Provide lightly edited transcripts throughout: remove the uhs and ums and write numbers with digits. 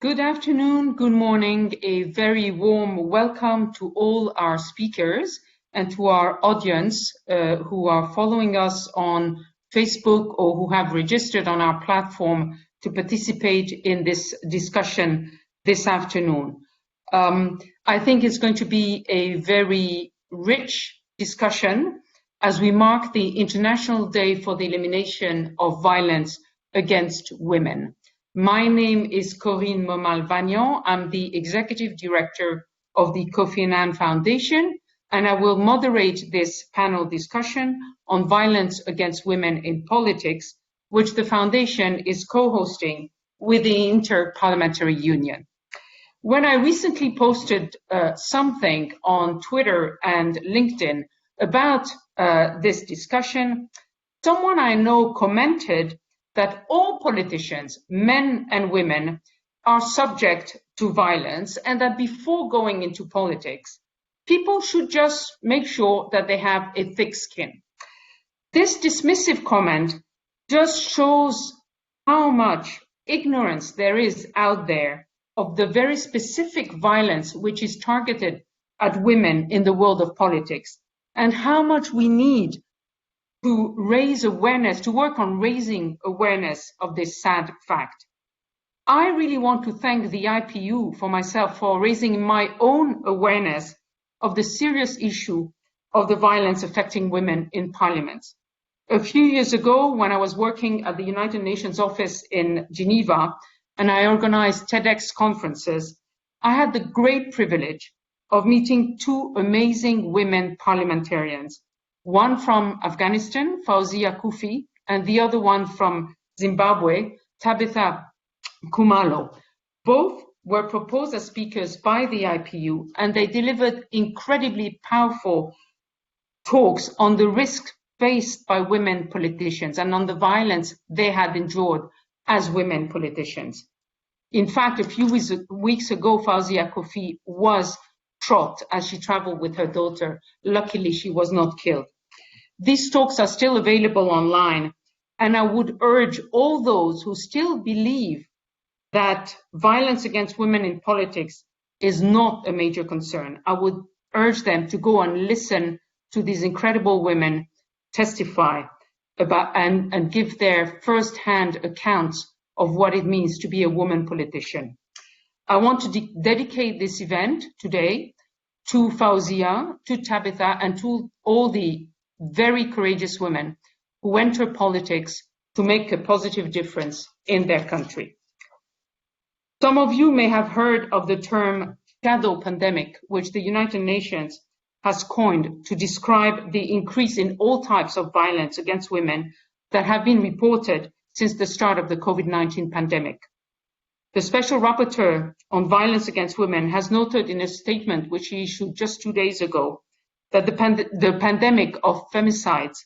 Good afternoon, good morning, a very warm welcome to all our speakers and to our audience who are following us on Facebook or who have registered on our platform to participate in this discussion this afternoon. I think it's going to be a very rich discussion as we mark the International Day for the Elimination of Violence against Women. My name is Corinne Momal-Vagnon. I'm the Executive Director of the Kofi Annan Foundation, and I will moderate this panel discussion on violence against women in politics, which the Foundation is co-hosting with the Inter-Parliamentary Union. When I recently posted something on Twitter and LinkedIn about this discussion, someone I know commented that all politicians, men and women, are subject to violence and that before going into politics, people should just make sure that they have a thick skin. This dismissive comment just shows how much ignorance there is out there of the very specific violence which is targeted at women in the world of politics and how much we need to raise awareness, to work on raising awareness of this sad fact. I really want to thank the IPU for myself for raising my own awareness of the serious issue of the violence affecting women in parliament. A few years ago, when I was working at the United Nations office in Geneva and I organized TEDx conferences, I had the great privilege of meeting two amazing women parliamentarians. One from Afghanistan, Fawzia Koofi, and the other one from Zimbabwe, Tabitha Kumalo. Both were proposed as speakers by the IPU, and they delivered incredibly powerful talks on the risk faced by women politicians and on the violence they had endured as women politicians. In fact, a few weeks ago, Fawzia Koofi was shot as she traveled with her daughter. Luckily, she was not killed. These talks are still available online, and I would urge all those who still believe that violence against women in politics is not a major concern. I would urge them to go and listen to these incredible women testify about and give their first-hand accounts of what it means to be a woman politician. I want to dedicate this event today to Fawzia, to Tabitha, and to all the very courageous women who enter politics to make a positive difference in their country. Some of you may have heard of the term shadow pandemic, which the United Nations has coined to describe the increase in all types of violence against women that have been reported since the start of the COVID-19 pandemic. The Special Rapporteur on Violence Against Women has noted in a statement which he issued just 2 days ago that the pandemic of femicides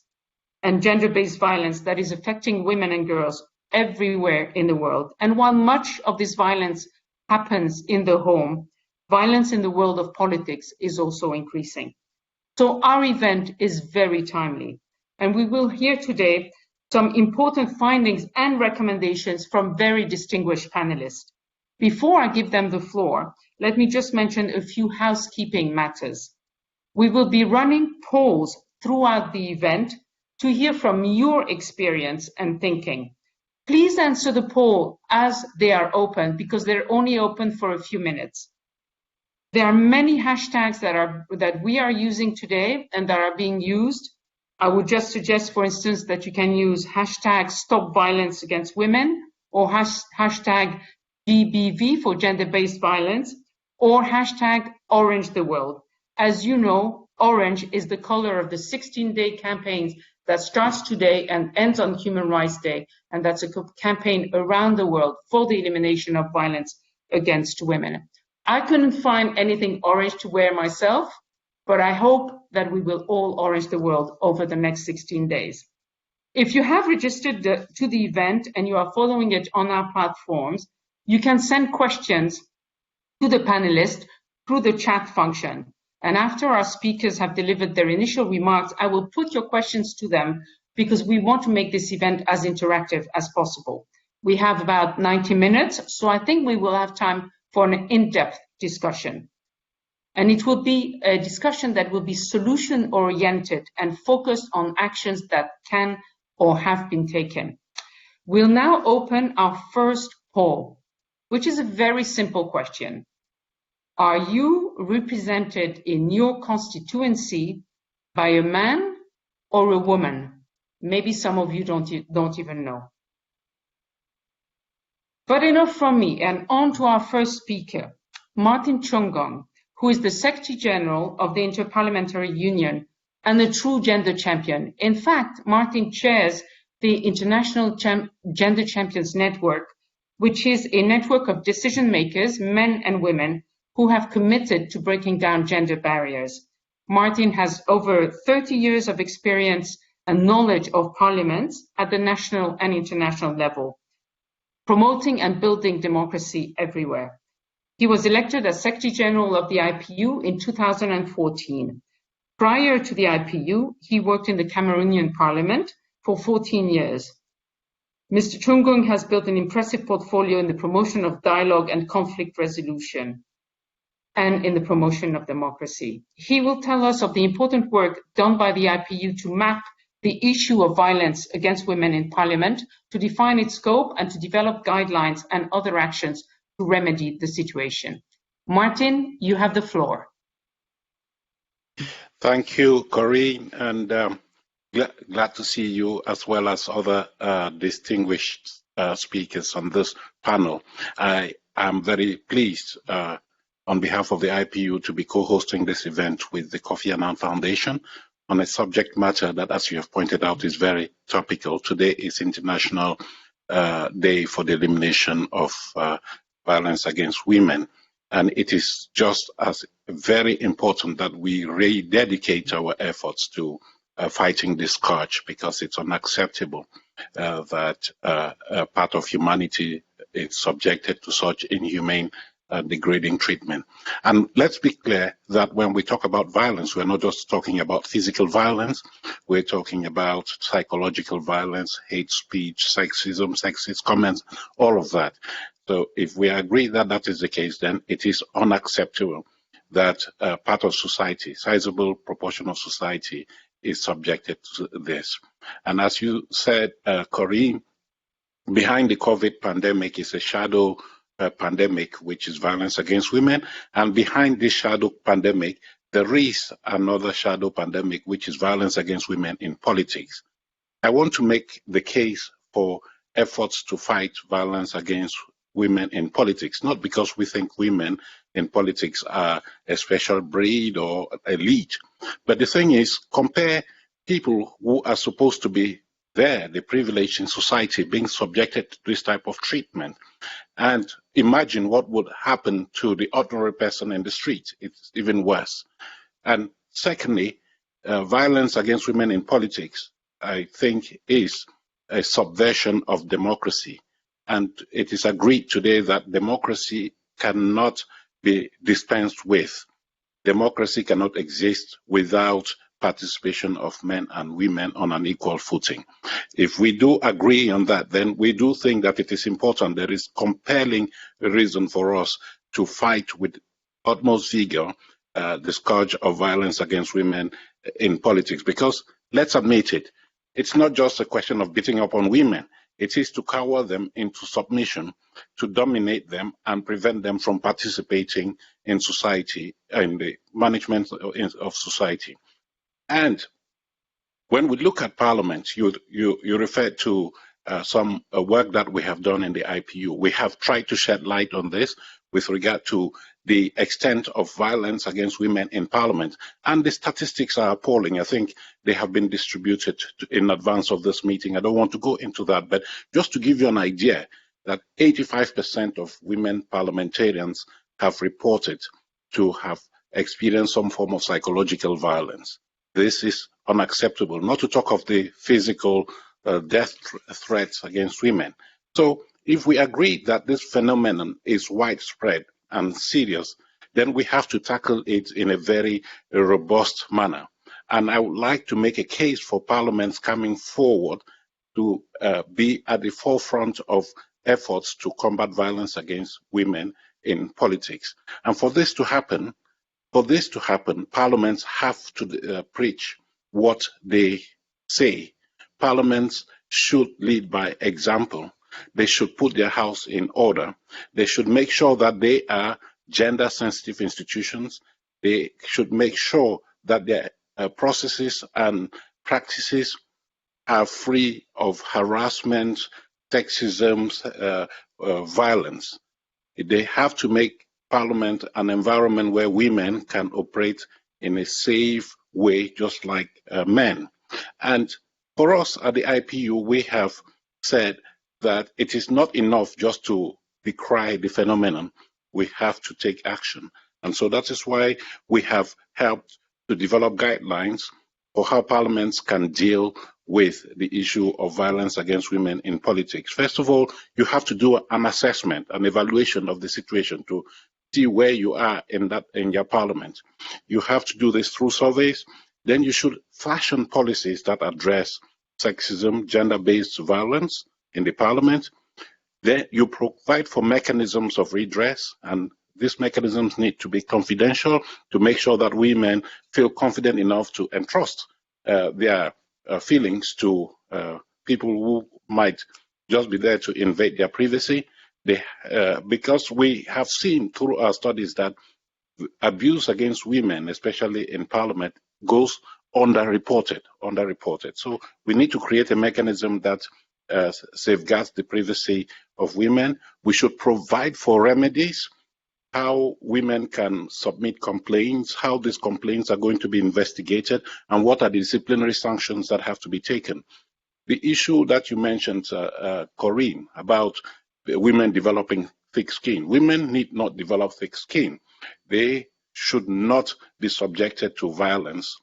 and gender-based violence that is affecting women and girls everywhere in the world. And while much of this violence happens in the home, violence in the world of politics is also increasing. So our event is very timely, and we will hear today some important findings and recommendations from very distinguished panelists. Before I give them the floor, let me just mention a few housekeeping matters. We will be running polls throughout the event to hear from your experience and thinking. Please answer the poll as they are open because they're only open for a few minutes. There are many hashtags that we are using today and that are being used. I would just suggest, for instance, that you can use hashtag Stop Violence Against Women or hashtag GBV for gender-based violence or hashtag Orange the World. As you know, orange is the color of the 16-day campaign that starts today and ends on Human Rights Day, and that's a campaign around the world for the elimination of violence against women. I couldn't find anything orange to wear myself, but I hope that we will all orange the world over the next 16 days. If you have registered to the event and you are following it on our platforms, you can send questions to the panelists through the chat function. And after our speakers have delivered their initial remarks, I will put your questions to them because we want to make this event as interactive as possible. We have about 90 minutes, so I think we will have time for an in-depth discussion. And it will be a discussion that will be solution-oriented and focused on actions that can or have been taken. We'll now open our first poll, which is a very simple question. Are you represented in your constituency by a man or a woman? Maybe some of you don't even know. But enough from me, and on to our first speaker, Martin Chungong, who is the Secretary General of the Inter-Parliamentary Union and a true gender champion. In fact, Martin chairs the International Gender Champions Network, which is a network of decision makers, men and women, who have committed to breaking down gender barriers. Martin has over 30 years of experience and knowledge of parliaments at the national and international level, promoting and building democracy everywhere. He was elected as Secretary General of the IPU in 2014. Prior to the IPU, he worked in the Cameroonian Parliament for 14 years. Mr. Chungong has built an impressive portfolio in the promotion of dialogue and conflict resolution and in the promotion of democracy. He will tell us of the important work done by the IPU to map the issue of violence against women in Parliament, to define its scope and to develop guidelines and other actions to remedy the situation. Martin, you have the floor. Thank you, Corinne, and glad to see you as well as other distinguished speakers on this panel. I am very pleased on behalf of the IPU to be co-hosting this event with the Kofi Annan Foundation on a subject matter that, as you have pointed out, is very topical. Today is International Day for the Elimination of Violence Against Women. And it is just as very important that we rededicate our efforts to fighting this scourge, because it's unacceptable that a part of humanity is subjected to such inhumane degrading treatment. And let's be clear that when we talk about violence, we're not just talking about physical violence, we're talking about psychological violence, hate speech, sexism, sexist comments, all of that. So if we agree that that is the case, then it is unacceptable that part of society, sizable proportion of society, is subjected to this. And as you said, Corinne, behind the COVID pandemic is a shadow pandemic, which is violence against women. And behind this shadow pandemic, there is another shadow pandemic, which is violence against women in politics. I want to make the case for efforts to fight violence against women in politics, not because we think women in politics are a special breed or elite, but the thing is, compare people who are supposed to be there, the privileged in society, being subjected to this type of treatment, and imagine what would happen to the ordinary person in the street. It's even worse. And secondly, violence against women in politics, I think, is a subversion of democracy. And it is agreed today that democracy cannot be dispensed with. Democracy cannot exist without participation of men and women on an equal footing. If we do agree on that, then we do think that it is important. There is compelling reason for us to fight with utmost vigor the scourge of violence against women in politics. Because let's admit it, it's not just a question of beating up on women. It is to cower them into submission, to dominate them and prevent them from participating in society, in the management of society. And when we look at Parliament, you referred to some work that we have done in the IPU. We have tried to shed light on this with regard to the extent of violence against women in Parliament. And the statistics are appalling. I think they have been distributed in advance of this meeting. I don't want to go into that, but just to give you an idea that 85% of women parliamentarians have reported to have experienced some form of psychological violence. This is unacceptable, not to talk of the physical death threats against women. So if we agree that this phenomenon is widespread and serious, then we have to tackle it in a very robust manner. And I would like to make a case for parliaments coming forward to be at the forefront of efforts to combat violence against women in politics. And for this to happen, parliaments have to preach what they say. Parliaments should lead by example. They should put their house in order. They should make sure that they are gender-sensitive institutions. They should make sure that their processes and practices are free of harassment, sexism, violence. They have to make Parliament an environment where women can operate in a safe way, just like men. And for us at the IPU, we have said that it is not enough just to decry the phenomenon. We have to take action. And so that is why we have helped to develop guidelines for how parliaments can deal with the issue of violence against women in politics. First of all, you have to do an assessment, an evaluation of the situation to see where you are in your parliament. You have to do this through surveys. Then you should fashion policies that address sexism, gender-based violence in the parliament. Then you provide for mechanisms of redress, and these mechanisms need to be confidential to make sure that women feel confident enough to entrust their feelings to people who might just be there to invade their privacy. Because we have seen through our studies that abuse against women, especially in parliament, goes underreported. So we need to create a mechanism that safeguards the privacy of women. We should provide for remedies, how women can submit complaints, how these complaints are going to be investigated, and what are the disciplinary sanctions that have to be taken. The issue that you mentioned, Corinne, about women developing thick skin. Women need not develop thick skin. They should not be subjected to violence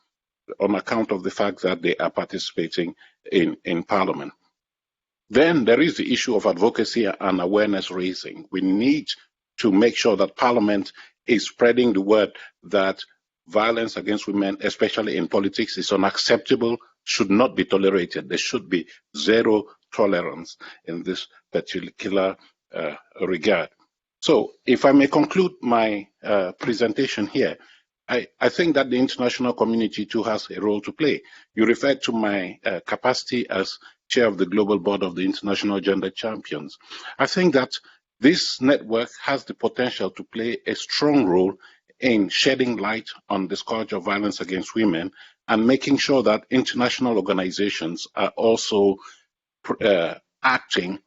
on account of the fact that they are participating in Parliament. Then there is the issue of advocacy and awareness raising. We need to make sure that Parliament is spreading the word that violence against women, especially in politics, is unacceptable, should not be tolerated. There should be zero tolerance in this particular regard. So if I may conclude my presentation here, I think that the international community too has a role to play. You referred to my capacity as chair of the Global Board of the International Gender Champions. I think that this network has the potential to play a strong role in shedding light on the scourge of violence against women and making sure that international organizations are also acting,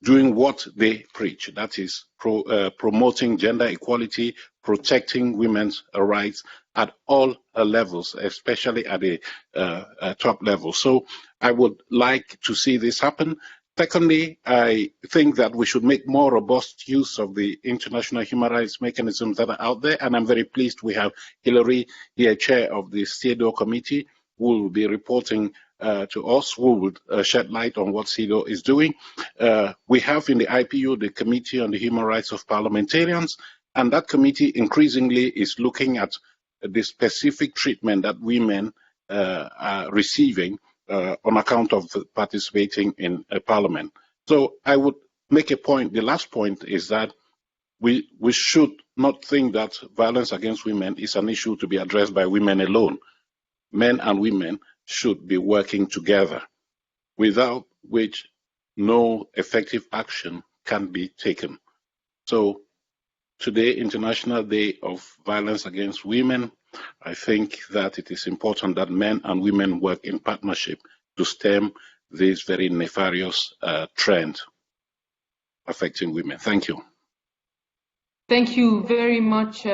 doing what they preach, that is promoting gender equality, protecting women's rights at all levels, especially at the top level. So I would like to see this happen. Secondly, I think that we should make more robust use of the international human rights mechanisms that are out there, and I'm very pleased we have Hillary here, chair of the CEDAW committee, who will be reporting to us, who will shed light on what CEDAW is doing. We have in the IPU the Committee on the Human Rights of Parliamentarians, and that committee increasingly is looking at the specific treatment that women are receiving on account of participating in a parliament. So I would make a point. The last point is that we should not think that violence against women is an issue to be addressed by women alone. Men and women should be working together, without which no effective action can be taken. So today, International Day of Violence Against Women, I think that it is important that men and women work in partnership to stem this very nefarious trend affecting women. Thank you. Thank you very much,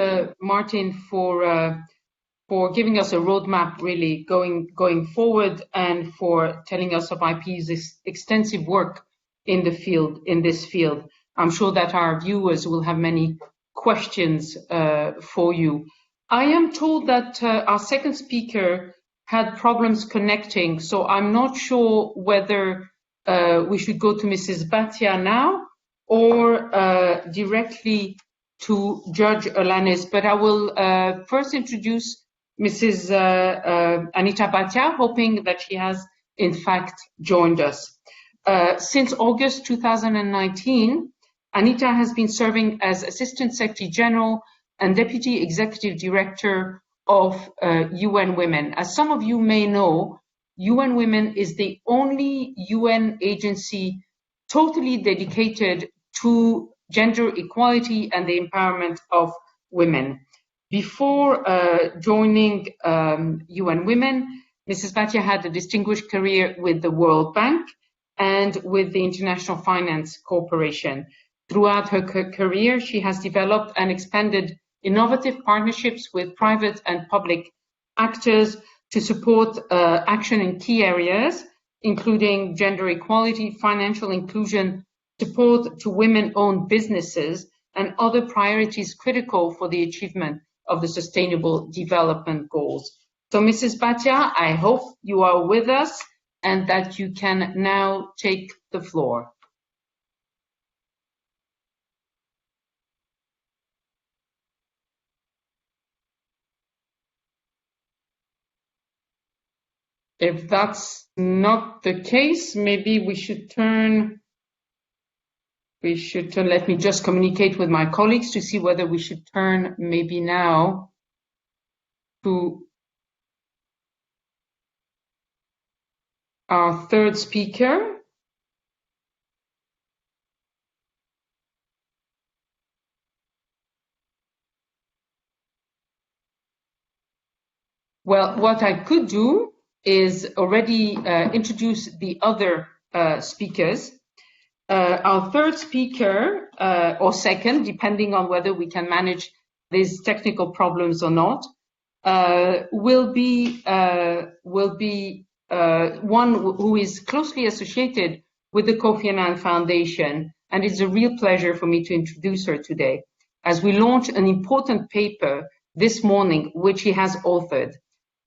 Martin, for giving us a roadmap, really going forward, and for telling us of IP's extensive work in this field. I'm sure that our viewers will have many questions for you. I am told that our second speaker had problems connecting, so I'm not sure whether we should go to Mrs. Bhatia now or directly to Judge Alanis, but I will first introduce Mrs. Anita Bhatia, hoping that she has in fact joined us. Since August 2019, Anita has been serving as Assistant Secretary General and Deputy Executive Director of UN Women. As some of you may know, UN Women is the only UN agency totally dedicated to gender equality and the empowerment of women. Before joining UN Women, Mrs. Bhatia had a distinguished career with the World Bank and with the International Finance Corporation. Throughout her career, she has developed and expanded innovative partnerships with private and public actors to support action in key areas, including gender equality, financial inclusion, support to women-owned businesses, and other priorities critical for the achievement of the Sustainable Development Goals. So, Mrs. Bhatia, I hope you are with us and that you can now take the floor. If that's not the case, maybe we should turn, let me just communicate with my colleagues to see whether we should turn maybe now to our third speaker. Well, what I could do is already introduce the other speakers. Our third speaker, or second, depending on whether we can manage these technical problems or not, will be one who is closely associated with the Kofi Annan Foundation, and it's a real pleasure for me to introduce her today, as we launch an important paper this morning, which she has authored.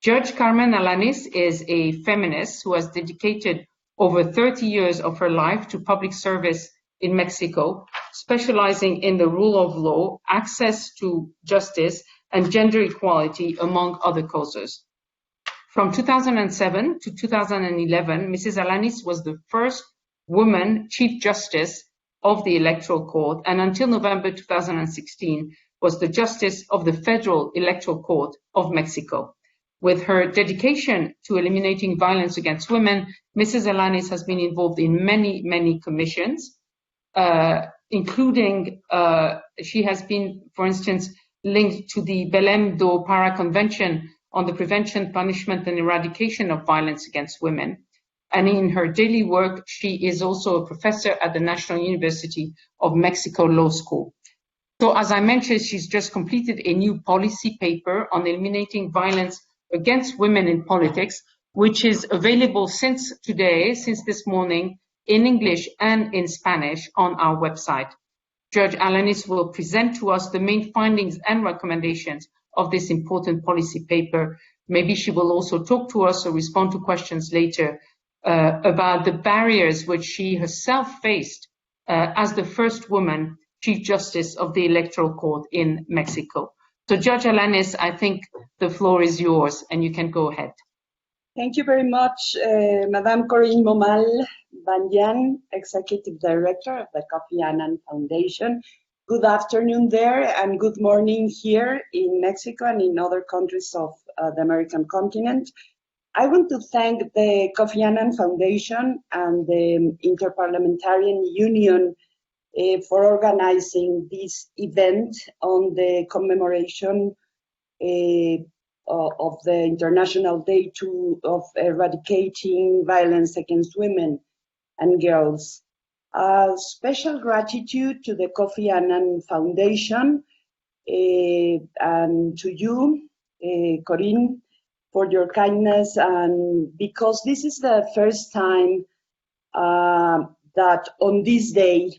Judge Carmen Alanis is a feminist who has dedicated over 30 years of her life to public service in Mexico, specializing in the rule of law, access to justice, and gender equality, among other causes. From 2007 to 2011, Mrs. Alanis was the first woman Chief Justice of the Electoral Court, and until November 2016, was the Justice of the Federal Electoral Court of Mexico. With her dedication to eliminating violence against women, Mrs. Alanis has been involved in many, many commissions, including she has been, for instance, linked to the Belém do Pará Convention on the prevention, punishment, and eradication of violence against women. And in her daily work, she is also a professor at the National University of Mexico Law School. So as I mentioned, she's just completed a new policy paper on eliminating violence against women in politics, which is available since this morning, in English and in Spanish on our website. Judge Alanis will present to us the main findings and recommendations of this important policy paper. Maybe she will also talk to us or respond to questions later about the barriers which she herself faced as the first woman Chief Justice of the Electoral Court in Mexico. So, Judge Alanis, I think the floor is yours, and you can go ahead. Thank you very much, Madame Corinne Momal Banyan, Executive Director of the Kofi Annan Foundation. Good afternoon there, and good morning here in Mexico and in other countries of the American continent. I want to thank the Kofi Annan Foundation and the Inter-Parliamentary Union for organizing this event on the commemoration of the International Day of Eradicating Violence Against Women and Girls. Special gratitude to the Kofi Annan Foundation and to you, Corinne, for your kindness, and because this is the first time that on this day,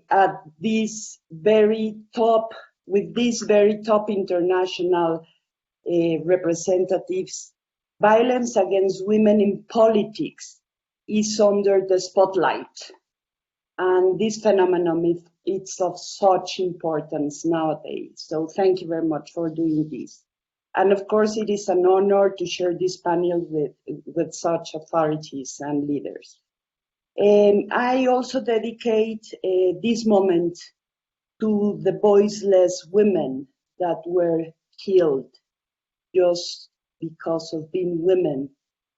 at this very top, with these very top international representatives, violence against women in politics is under the spotlight. And this phenomenon is of such importance nowadays. So thank you very much for doing this. And of course, it is an honor to share this panel with such authorities and leaders. I also dedicate this moment to the voiceless women that were killed just because of being women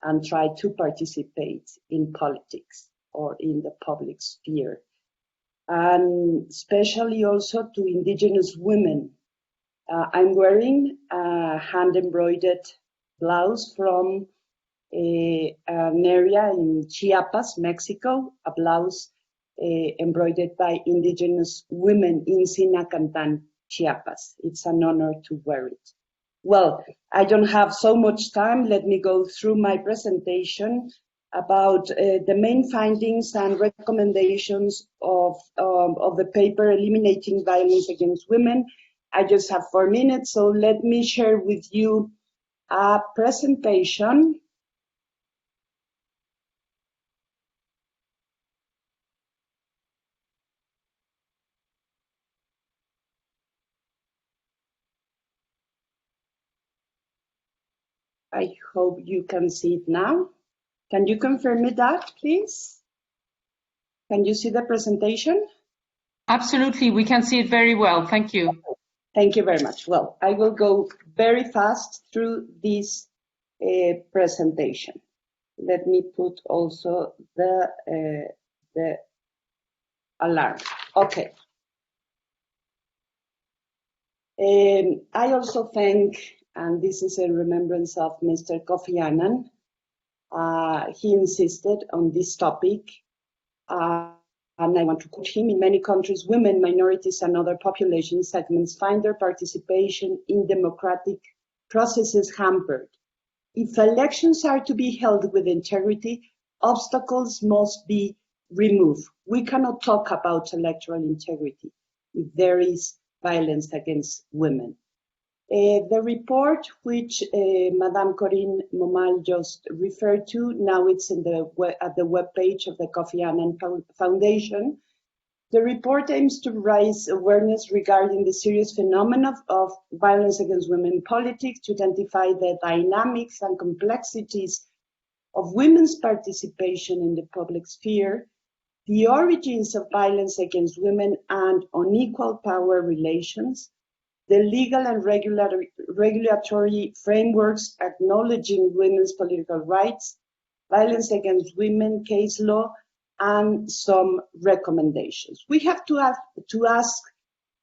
and try to participate in politics or in the public sphere. And especially also to Indigenous women. I'm wearing a hand-embroidered blouse from an area in Chiapas, Mexico, a blouse embroidered by Indigenous women in Sinacantan, Chiapas. It's an honor to wear it. Well, I don't have so much time. Let me go through my presentation about the main findings and recommendations of the paper Eliminating Violence Against Women. I just have 4 minutes, so let me share with you a presentation. I hope you can see it now. Can you confirm me that, please? Can you see the presentation? Absolutely, we can see it very well. Thank you. Thank you very much. Well, I will go very fast through this presentation. Let me put also the alarm. Okay. I also thank, and this is in remembrance of Mr. Kofi Annan. He insisted on this topic. And I want to quote him: in many countries, women, minorities, and other population segments find their participation in democratic processes hampered. If elections are to be held with integrity, obstacles must be removed. We cannot talk about electoral integrity if there is violence against women. The report, which Madame Corinne Momal just referred to, now it's in at the webpage of the Kofi Annan Foundation. The report aims to raise awareness regarding the serious phenomenon of violence against women in politics, to identify the dynamics and complexities of women's participation in the public sphere, the origins of violence against women and unequal power relations, the legal and regulatory frameworks acknowledging women's political rights, violence against women case law, and some recommendations. We have to ask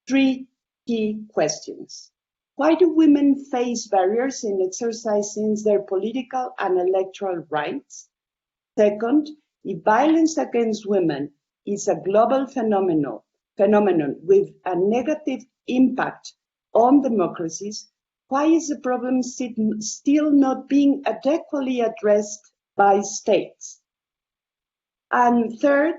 3 key questions. Why do women face barriers in exercising their political and electoral rights? Second, if violence against women is a global phenomenon with a negative impact on democracies, why is the problem still not being adequately addressed by states? And third,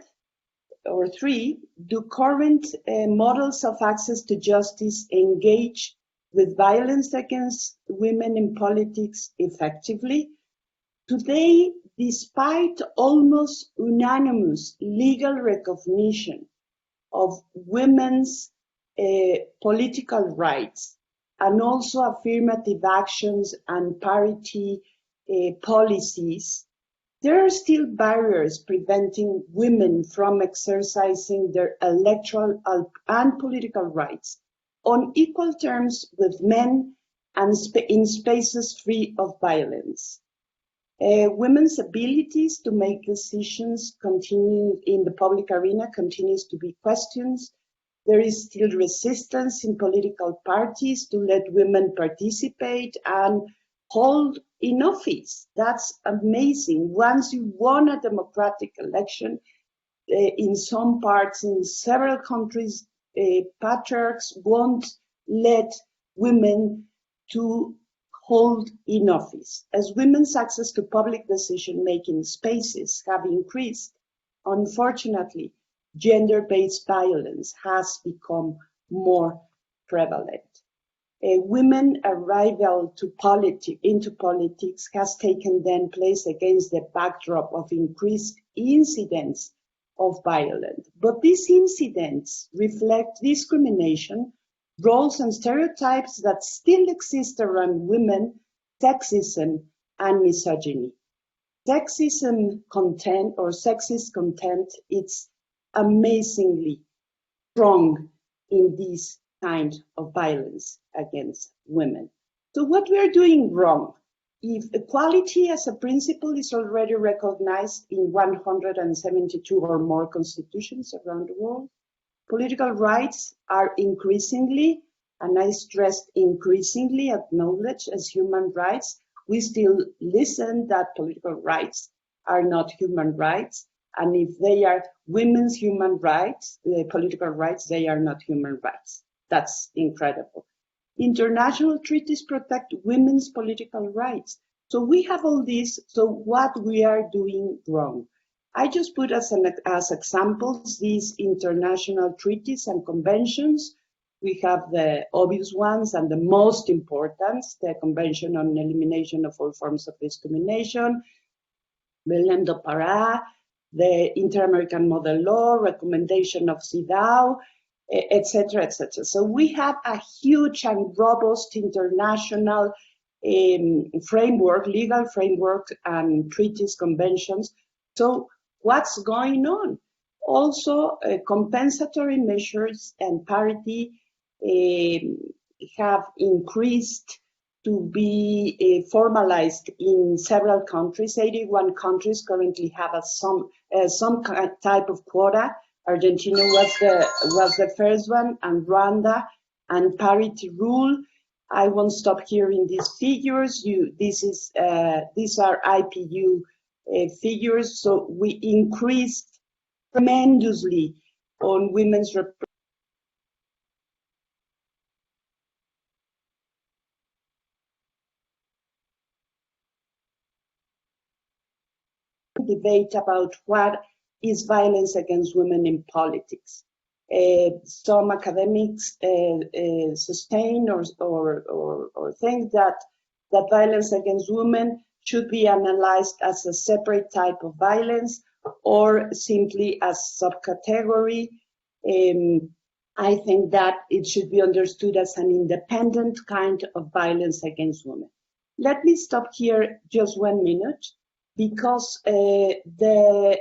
or 3, do current models of access to justice engage with violence against women in politics effectively? Today, despite almost unanimous legal recognition of women's political rights, and also affirmative actions and parity policies, there are still barriers preventing women from exercising their electoral and political rights on equal terms with men and in spaces free of violence. Women's abilities to make decisions continue in the public arena continues to be questioned. There is still resistance in political parties to let women participate and hold in office. That's amazing. Once you won a democratic election, in some parts, in several countries, patriarchs won't let women to hold in office. As women's access to public decision-making spaces have increased, unfortunately, gender-based violence has become more prevalent. Women arrival into politics has taken then place against the backdrop of increased incidents of violence. But these incidents reflect discrimination roles and stereotypes that still exist around women, sexism, and misogyny. Sexism content or sexist content, it's amazingly strong in this kind of violence against women. So what we are doing wrong? If equality as a principle is already recognized in 172 or more constitutions around the world, political rights are increasingly, and I stressed increasingly, acknowledged as human rights. We still listen that political rights are not human rights, and if they are women's human rights, political rights, they are not human rights. That's incredible. International treaties protect women's political rights. So we have all this, so what we are doing wrong? I just put as examples these international treaties and conventions. We have the obvious ones and the most important, the Convention on Elimination of All Forms of Discrimination, Belém do Pará, the Inter-American Model Law, recommendation of CEDAW, etc., etc. So we have a huge and robust international framework, legal framework, and treaties, conventions. So what's going on? Also, compensatory measures and parity have increased to be formalized in several countries. 81 countries currently have some type of quota. Argentina was the first one, and Rwanda, and parity rule. I won't stop here in these figures. These are IPU figures. So we increased tremendously on women's debate about what is violence against women in politics. Some academics sustain or think that violence against women should be analyzed as a separate type of violence or simply as subcategory. I think that it should be understood as an independent kind of violence against women. Let me stop here just 1 minute, because the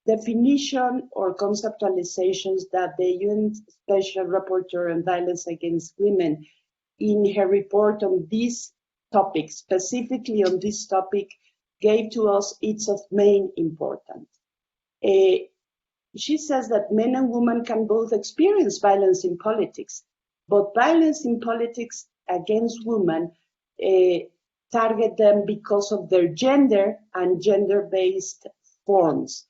definition or conceptualizations that the UN Special Rapporteur on Violence Against Women in her report on this topic, specifically on this topic, gave to us, it's of main importance. She says that men and women can both experience violence in politics, but violence in politics against women target them because of their gender and gender-based forms,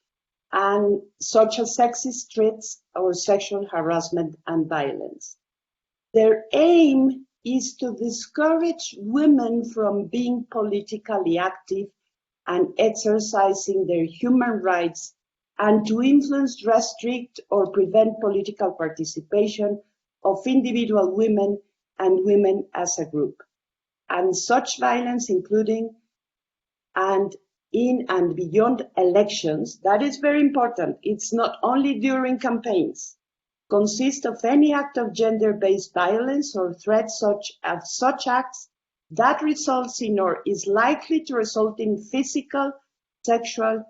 and such as sexist threats or sexual harassment and violence. Their aim is to discourage women from being politically active and exercising their human rights, and to influence, restrict, or prevent political participation of individual women and women as a group. And such violence, including and in and beyond elections, that is very important. It's not only during campaigns, consists of any act of gender-based violence or threat such acts that results in or is likely to result in physical, sexual,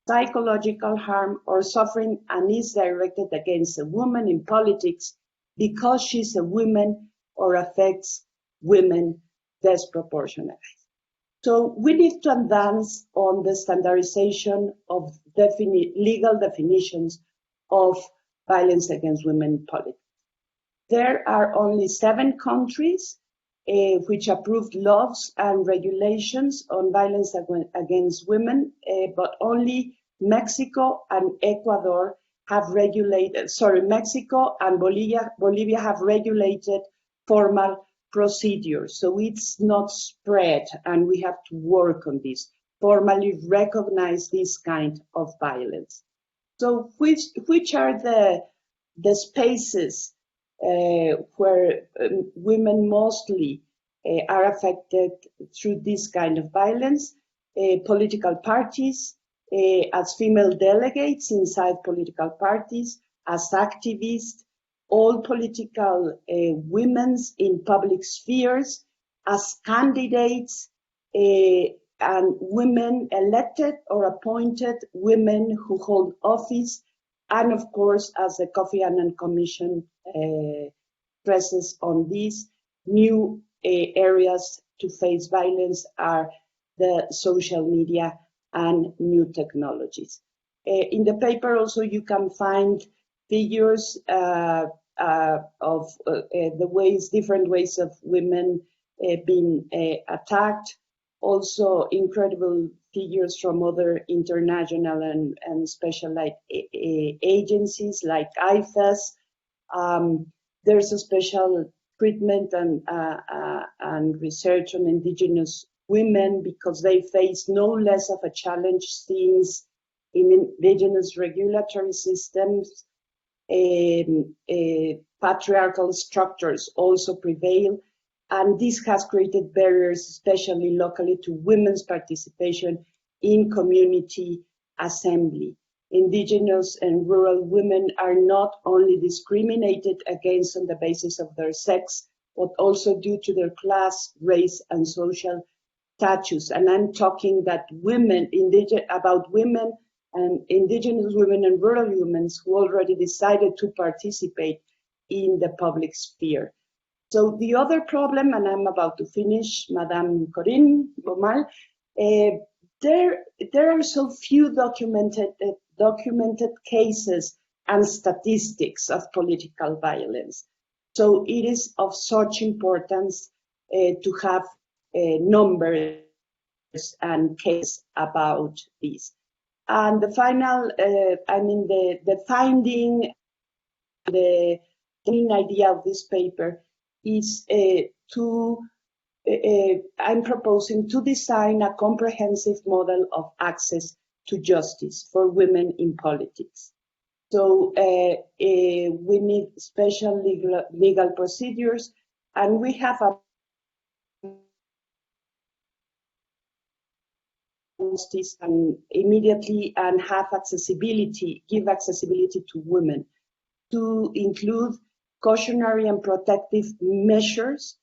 psychological harm or suffering, and is directed against a woman in politics because she's a woman or affects women disproportionately. So we need to advance on the standardization of legal definitions of violence against women in politics. There are only 7 countries which approved laws and regulations on violence against women, but only Mexico and Ecuador have regulated, Mexico and Bolivia have regulated formal procedures. So it's not spread, and we have to work on this, formally recognize this kind of violence. So which are the spaces where women mostly are affected through this kind of violence? Political parties, as female delegates inside political parties, as activists, all political women in public spheres as candidates and women elected or appointed women who hold office, and of course, as the Kofi Annan Commission stresses on these new areas to face violence are the social media and new technologies. In the paper also you can find figures of the different ways of women being attacked, also incredible figures from other international and specialized agencies like IFES. There's a special treatment and research on Indigenous women because they face no less of a challenge since in Indigenous regulatory systems, patriarchal structures also prevail, and this has created barriers, especially locally, to women's participation in community assembly. Indigenous and rural women are not only discriminated against on the basis of their sex, but also due to their class, race, and social status. And I'm talking that about women and Indigenous women and rural women who already decided to participate in the public sphere. So the other problem, and I'm about to finish, Madame Corinne Bomal, there are so few documented cases and statistics of political violence. So it is of such importance to have numbers and cases about this. And the final, the finding, the main idea of this paper is I'm proposing to design a comprehensive model of access to justice for women in politics. So we need special legal procedures, and we have a justice and immediately and have accessibility, give accessibility to women, to include cautionary and protective measures,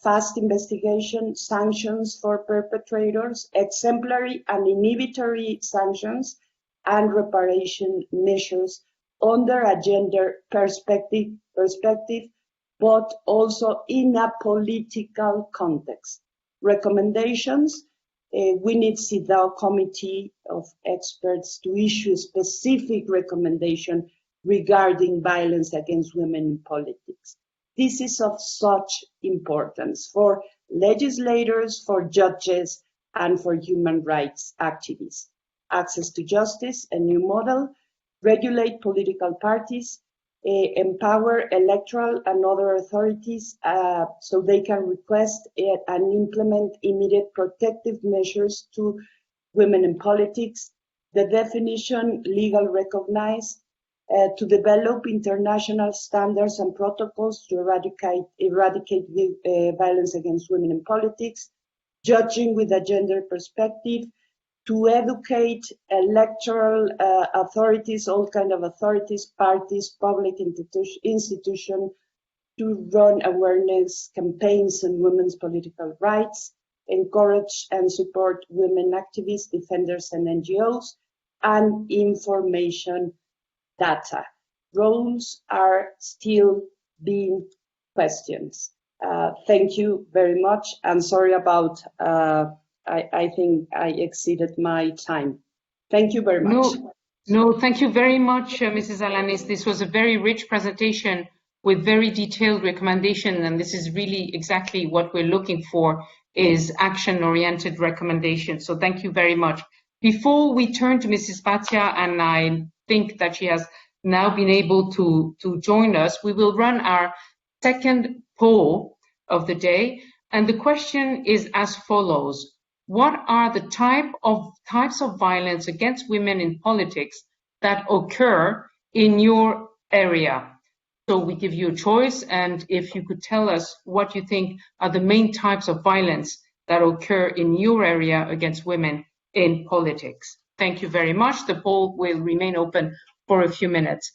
fast investigation, sanctions for perpetrators, exemplary and inhibitory sanctions, and reparation measures under a gender perspective, but also in a political context. Recommendations, we need CEDAW committee of experts to issue specific recommendation regarding violence against women in politics. This is of such importance for legislators, for judges, and for human rights activists. Access to justice, a new model, regulate political parties, empower electoral and other authorities so they can request and implement immediate protective measures to women in politics. The definition, legal recognized, to develop international standards and protocols to eradicate violence against women in politics, judging with a gender perspective, to educate electoral authorities, all kinds of authorities, parties, public institutions, to run awareness campaigns on women's political rights, encourage and support women activists, defenders, and NGOs, and information data. Roles are still being questioned. Thank you very much, and sorry about I think I exceeded my time. Thank you very much. No, thank you very much, Mrs. Alanis. This was a very rich presentation with very detailed recommendation, and this is really exactly what we're looking for, is action-oriented recommendations. So thank you very much. Before we turn to Mrs. Bhatia, and I think that she has now been able to join us, we will run our second poll of the day. And the question is as follows. What are the types of violence against women in politics that occur in your area? So we give you a choice, and if you could tell us what you think are the main types of violence that occur in your area against women in politics. Thank you very much. The poll will remain open for a few minutes.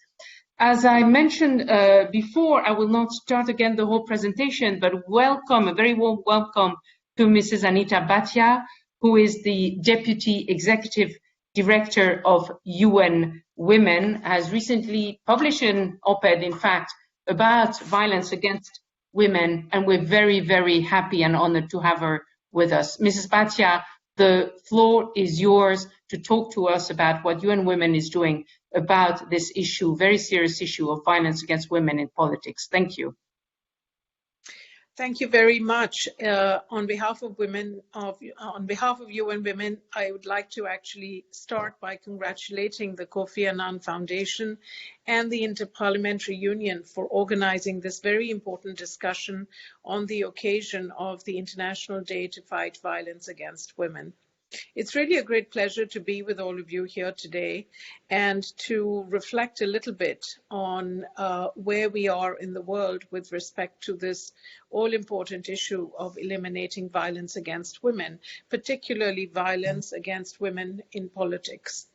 As I mentioned before, I will not start again the whole presentation, but welcome, a very warm welcome to Mrs. Anita Bhatia, who is the Deputy Executive Director of UN Women, has recently published an op-ed, in fact, about violence against women, and we're very, very happy and honored to have her with us. Mrs. Bhatia, the floor is yours to talk to us about what UN Women is doing about this issue, very serious issue of violence against women in politics. Thank you. Thank you very much. On behalf of UN Women, I would like to actually start by congratulating the Kofi Annan Foundation and the Inter-Parliamentary Union for organizing this very important discussion on the occasion of the International Day to Fight Violence Against Women. It's really a great pleasure to be with all of you here today and to reflect a little bit on where we are in the world with respect to this all-important issue of eliminating violence against women, particularly violence against women in politics.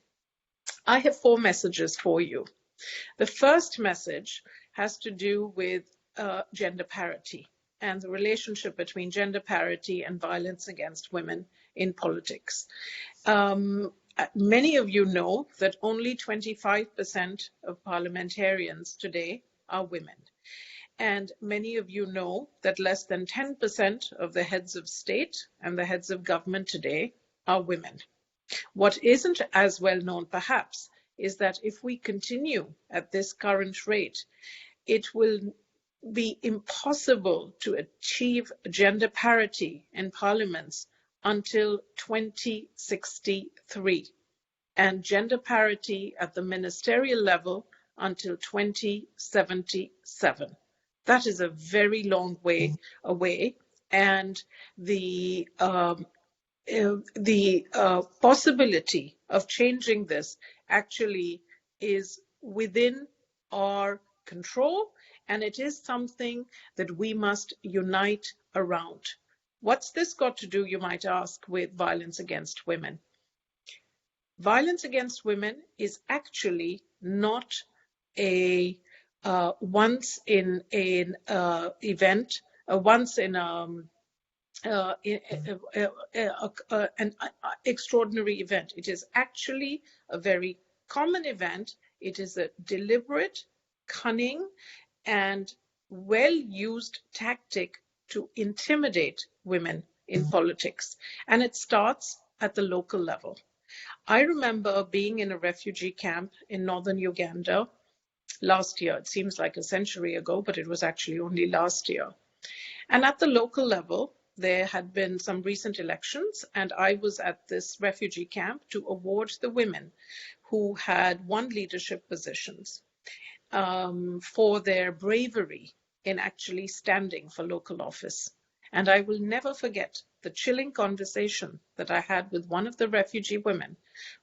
I have 4 messages for you. The first message has to do with gender parity and the relationship between gender parity and violence against women in politics. Many of you know that only 25% of parliamentarians today are women. And many of you know that less than 10% of the heads of state and the heads of government today are women. What isn't as well known, perhaps, is that if we continue at this current rate, it will be impossible to achieve gender parity in parliaments until 2063, and gender parity at the ministerial level until 2077. That is a very long way away, and the possibility of changing this actually is within our control, and it is something that we must unite around. What's this got to do, you might ask, with violence against women? Violence against women is actually not a once in an event, once in an extraordinary event. It is actually a very common event. It is a deliberate, cunning, and well-used tactic to intimidate women in politics. And it starts at the local level. I remember being in a refugee camp in northern Uganda last year. It seems like a century ago, but it was actually only last year. And at the local level, there had been some recent elections, and I was at this refugee camp to award the women who had won leadership positions for their bravery in actually standing for local office. And I will never forget the chilling conversation that I had with one of the refugee women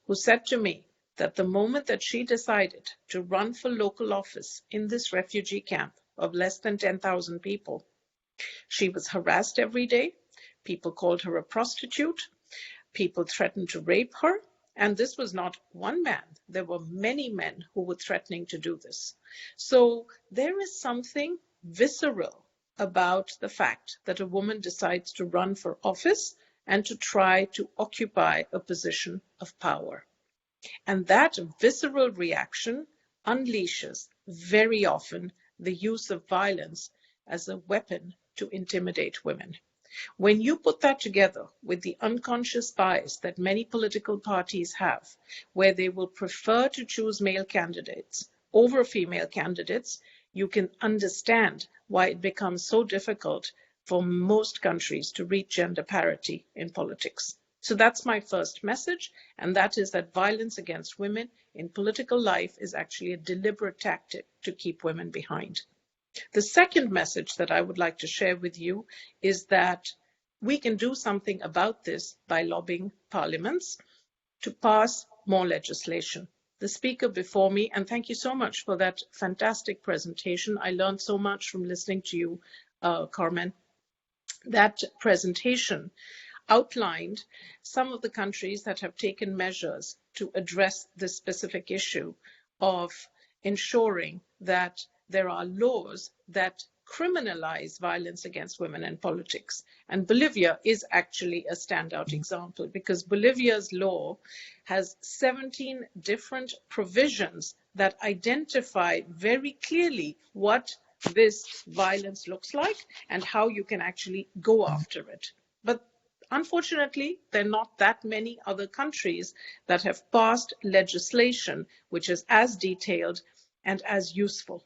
who said to me that the moment that she decided to run for local office in this refugee camp of less than 10,000 people, she was harassed every day. People called her a prostitute. People threatened to rape her. And this was not one man. There were many men who were threatening to do this. So there is something visceral about the fact that a woman decides to run for office and to try to occupy a position of power. And that visceral reaction unleashes very often the use of violence as a weapon to intimidate women. When you put that together with the unconscious bias that many political parties have, where they will prefer to choose male candidates over female candidates, you can understand why it becomes so difficult for most countries to reach gender parity in politics. So that's my first message, and that is that violence against women in political life is actually a deliberate tactic to keep women behind. The second message that I would like to share with you is that we can do something about this by lobbying parliaments to pass more legislation. The speaker before me, and thank you so much for that fantastic presentation. I learned so much from listening to you, Carmen. That presentation outlined some of the countries that have taken measures to address this specific issue of ensuring that there are laws that criminalize violence against women in politics. And Bolivia is actually a standout example, because Bolivia's law has 17 different provisions that identify very clearly what this violence looks like and how you can actually go after it. But unfortunately, there are not that many other countries that have passed legislation which is as detailed and as useful.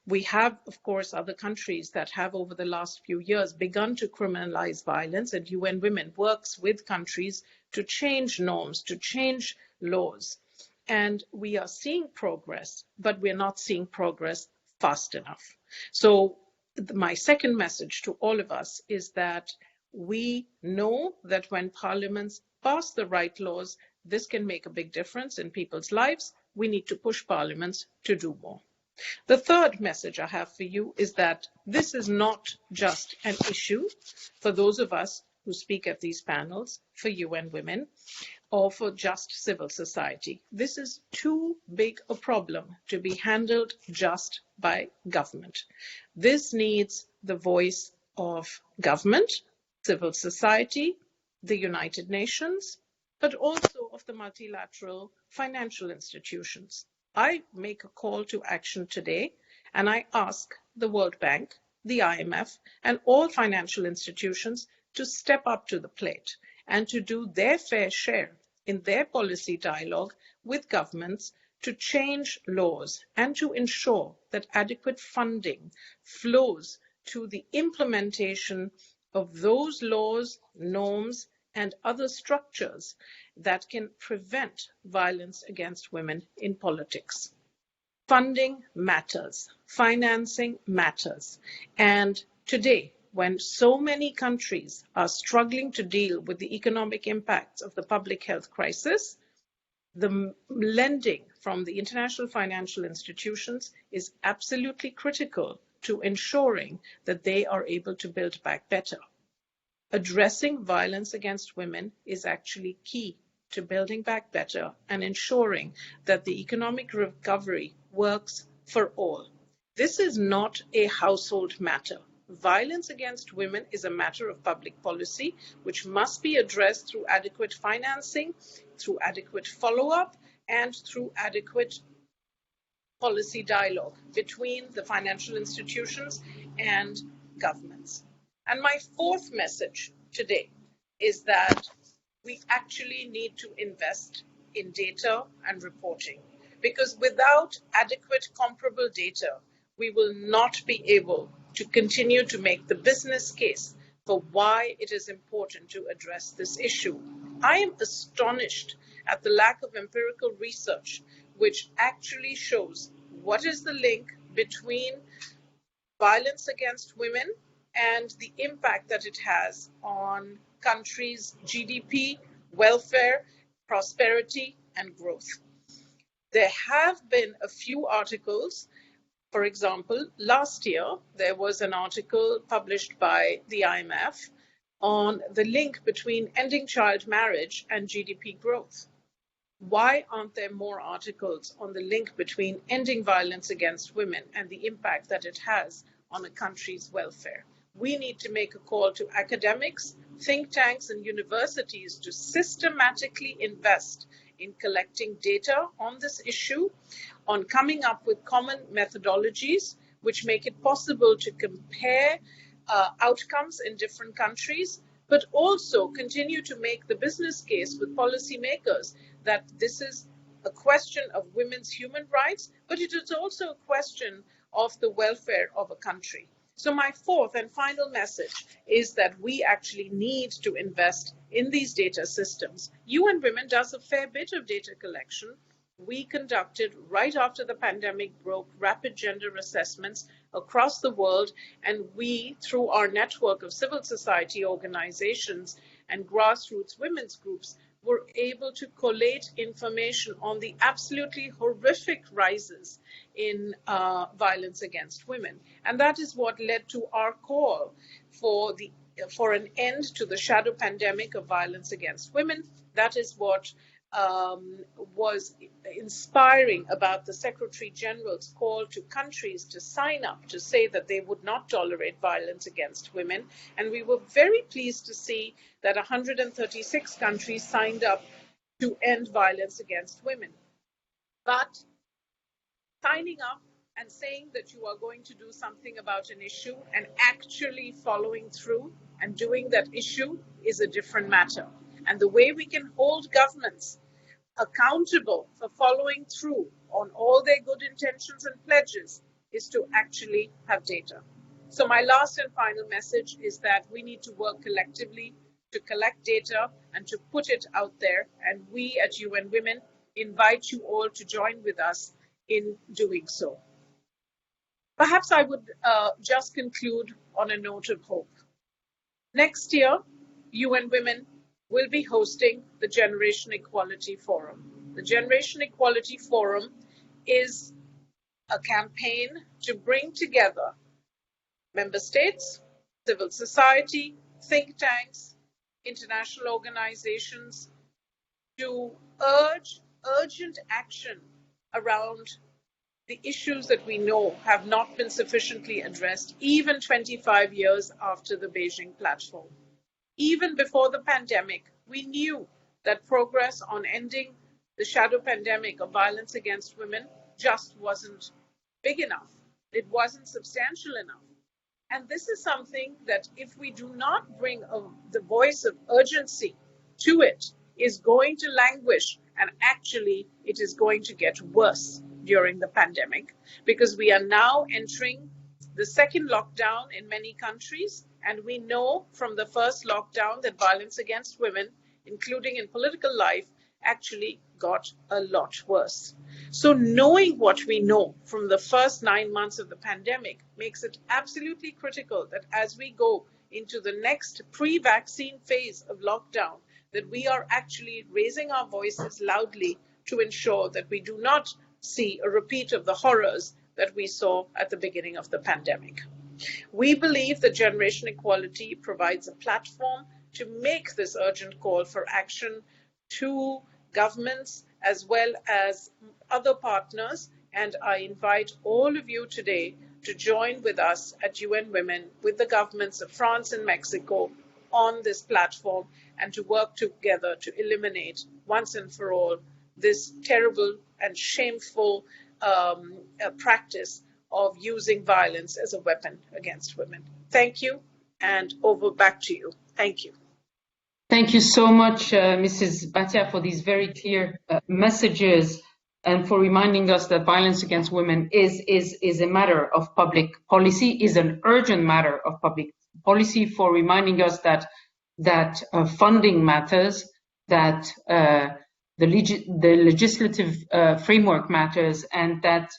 We have, of course, other countries that have over the last few years begun to criminalize violence, and UN Women works with countries to change norms, to change laws. And we are seeing progress, but we're not seeing progress fast enough. So my second message to all of us is that we know that when parliaments pass the right laws, this can make a big difference in people's lives. We need to push parliaments to do more. The third message I have for you is that this is not just an issue for those of us who speak at these panels, for UN Women, or for just civil society. This is too big a problem to be handled just by government. This needs the voice of government, civil society, the United Nations, but also of the multilateral financial institutions. I make a call to action today, and I ask the World Bank, the IMF, and all financial institutions to step up to the plate and to do their fair share in their policy dialogue with governments to change laws and to ensure that adequate funding flows to the implementation of those laws, norms, and other structures that can prevent violence against women in politics. Funding matters, financing matters, and today, when so many countries are struggling to deal with the economic impacts of the public health crisis, the lending from the international financial institutions is absolutely critical to ensuring that they are able to build back better. Addressing violence against women is actually key to building back better and ensuring that the economic recovery works for all. This is not a household matter. Violence against women is a matter of public policy, which must be addressed through adequate financing, through adequate follow-up, and through adequate policy dialogue between the financial institutions and governments. And my fourth message today is that we actually need to invest in data and reporting, because without adequate comparable data, we will not be able to continue to make the business case for why it is important to address this issue. I am astonished at the lack of empirical research which actually shows what is the link between violence against women and the impact that it has on countries' GDP, welfare, prosperity, and growth. There have been a few articles. For example, last year, there was an article published by the IMF on the link between ending child marriage and GDP growth. Why aren't there more articles on the link between ending violence against women and the impact that it has on a country's welfare? We need to make a call to academics, think tanks, and universities to systematically invest in collecting data on this issue, on coming up with common methodologies which make it possible to compare outcomes in different countries, but also continue to make the business case with policymakers that this is a question of women's human rights, but it is also a question of the welfare of a country. So my fourth and final message is that we actually need to invest in these data systems. UN Women does a fair bit of data collection. We conducted, right after the pandemic broke, rapid gender assessments across the world, and we, through our network of civil society organizations and grassroots women's groups, were able to collate information on the absolutely horrific rises in violence against women. And that is what led to our call for an end to the shadow pandemic of violence against women. That is what was inspiring about the Secretary General's call to countries to sign up to say that they would not tolerate violence against women. And we were very pleased to see that 136 countries signed up to end violence against women. But signing up and saying that you are going to do something about an issue and actually following through and doing that issue is a different matter. And the way we can hold governments accountable for following through on all their good intentions and pledges is to actually have data. So my last and final message is that we need to work collectively to collect data and to put it out there. And we at UN Women invite you all to join with us in doing so. Perhaps I would just conclude on a note of hope. Next year, UN Women will be hosting the Generation Equality Forum. The Generation Equality Forum is a campaign to bring together member states, civil society, think tanks, international organizations to urge urgent action around the issues that we know have not been sufficiently addressed even 25 years after the Beijing platform. Even before the pandemic, we knew that progress on ending the shadow pandemic of violence against women just wasn't big enough. It wasn't substantial enough. And this is something that if we do not bring the voice of urgency to it, is going to languish, and actually it is going to get worse during the pandemic, because we are now entering the second lockdown in many countries. And we know from the first lockdown that violence against women, including in political life, actually got a lot worse. So knowing what we know from the first 9 months of the pandemic makes it absolutely critical that as we go into the next pre-vaccine phase of lockdown, that we are actually raising our voices loudly to ensure that we do not see a repeat of the horrors that we saw at the beginning of the pandemic. We believe that Generation Equality provides a platform to make this urgent call for action to governments as well as other partners. And I invite all of you today to join with us at UN Women with the governments of France and Mexico on this platform and to work together to eliminate once and for all this terrible and shameful practice of using violence as a weapon against women. Thank you, and back to you. Thank you. Thank you so much, Mrs. Bhatia, for these very clear messages and for reminding us that violence against women is a matter of public policy, is an urgent matter of public policy, for reminding us that funding matters, that the legislative framework matters, and that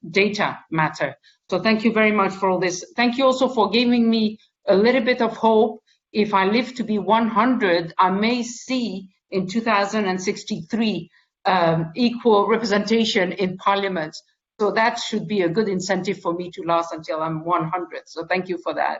data matter. So thank you very much for all this. Thank you also for giving me a little bit of hope. If I live to be 100, I may see in 2063 equal representation in parliament. So that should be a good incentive for me to last until I'm 100. So thank you for that.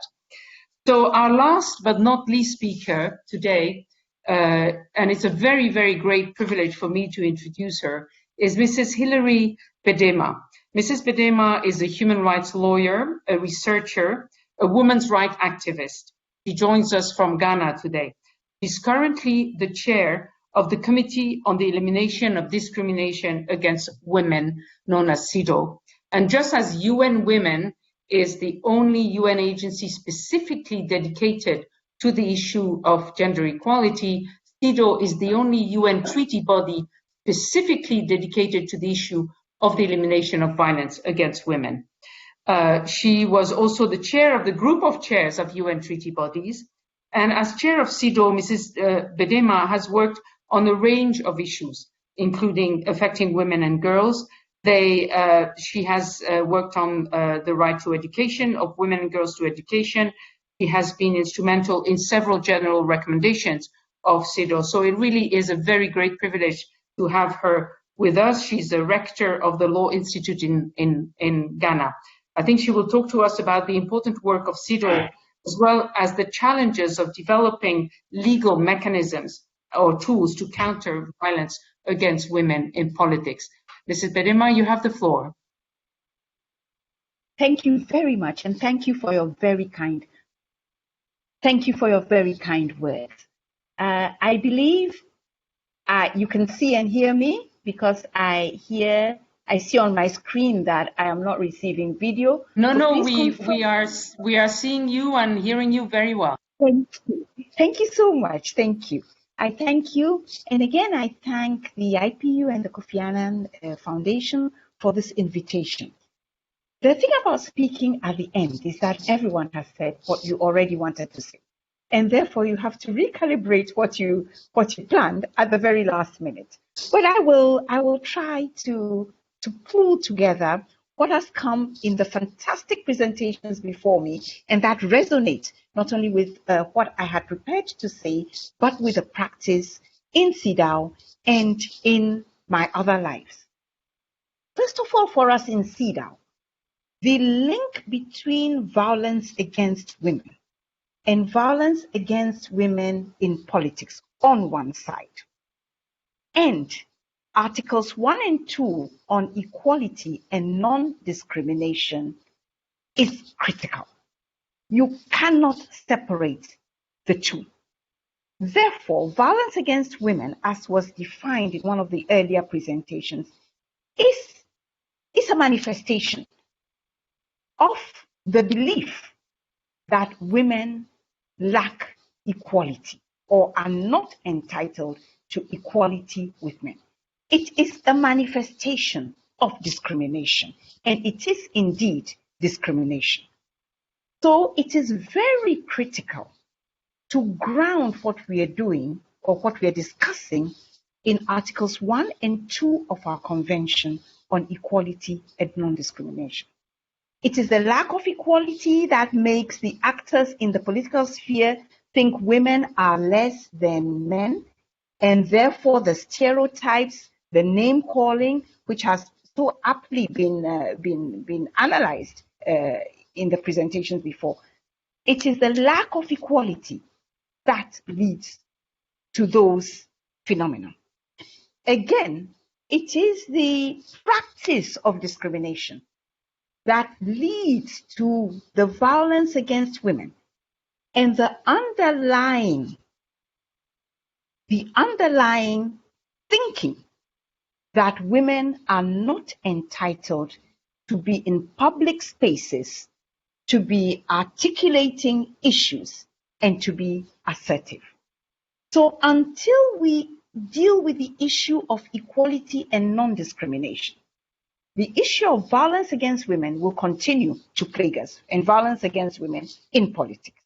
So our last but not least speaker today, and it's a very, very great privilege for me to introduce her, is Mrs. Hilary Bedema. Mrs. Bedema is a human rights lawyer, a researcher, a women's rights activist. She joins us from Ghana today. She's currently the chair of the Committee on the Elimination of Discrimination Against Women, known as CEDAW. And just as UN Women is the only UN agency specifically dedicated to the issue of gender equality, CEDAW is the only UN treaty body specifically dedicated to the issue of the elimination of violence against women. She was also the chair of the group of chairs of UN treaty bodies. And as chair of CEDAW, Mrs. Bedema has worked on a range of issues, including affecting women and girls. She has worked on the right to education, of women and girls to education. She has been instrumental in several general recommendations of CEDAW. So it really is a very great privilege to have her with us. She's the rector of the Law Institute in Ghana. I think she will talk to us about the important work of CEDAW, as well as the challenges of developing legal mechanisms or tools to counter violence against women in politics. Mrs. Bedema, you have the floor. Thank you very much, and thank you for your very kind words. I believe you can see and hear me, because I see on my screen that I am not receiving video. No, we are seeing you and hearing you very well. Thank you. Thank you so much. Thank you. I thank you. And again, I thank the IPU and the Kofi Annan Foundation for this invitation. The thing about speaking at the end is that everyone has said what you already wanted to say. And therefore, you have to recalibrate what you planned at the very last minute. But I will try to pull together what has come in the fantastic presentations before me, and that resonate not only with what I had prepared to say, but with the practice in CEDAW and in my other lives. First of all, for us in CEDAW, the link between violence against women and violence against women in politics on one side, and Articles 1 and 2 on equality and non-discrimination is critical. You cannot separate the two. Therefore, violence against women, as was defined in one of the earlier presentations, is a manifestation of the belief that women lack equality or are not entitled to equality with men. It is a manifestation of discrimination, and it is indeed discrimination. So it is very critical to ground what we are doing or what we are discussing in Articles 1 and 2 of our Convention on Equality and Non-Discrimination. It is the lack of equality that makes the actors in the political sphere think women are less than men, and therefore the stereotypes, the name calling, which has so aptly been analyzed in the presentations before. It is the lack of equality that leads to those phenomena. Again, it is the practice of discrimination that leads to the violence against women, and the underlying thinking that women are not entitled to be in public spaces, to be articulating issues, and to be assertive. So until we deal with the issue of equality and non-discrimination, the issue of violence against women will continue to plague us, and violence against women in politics.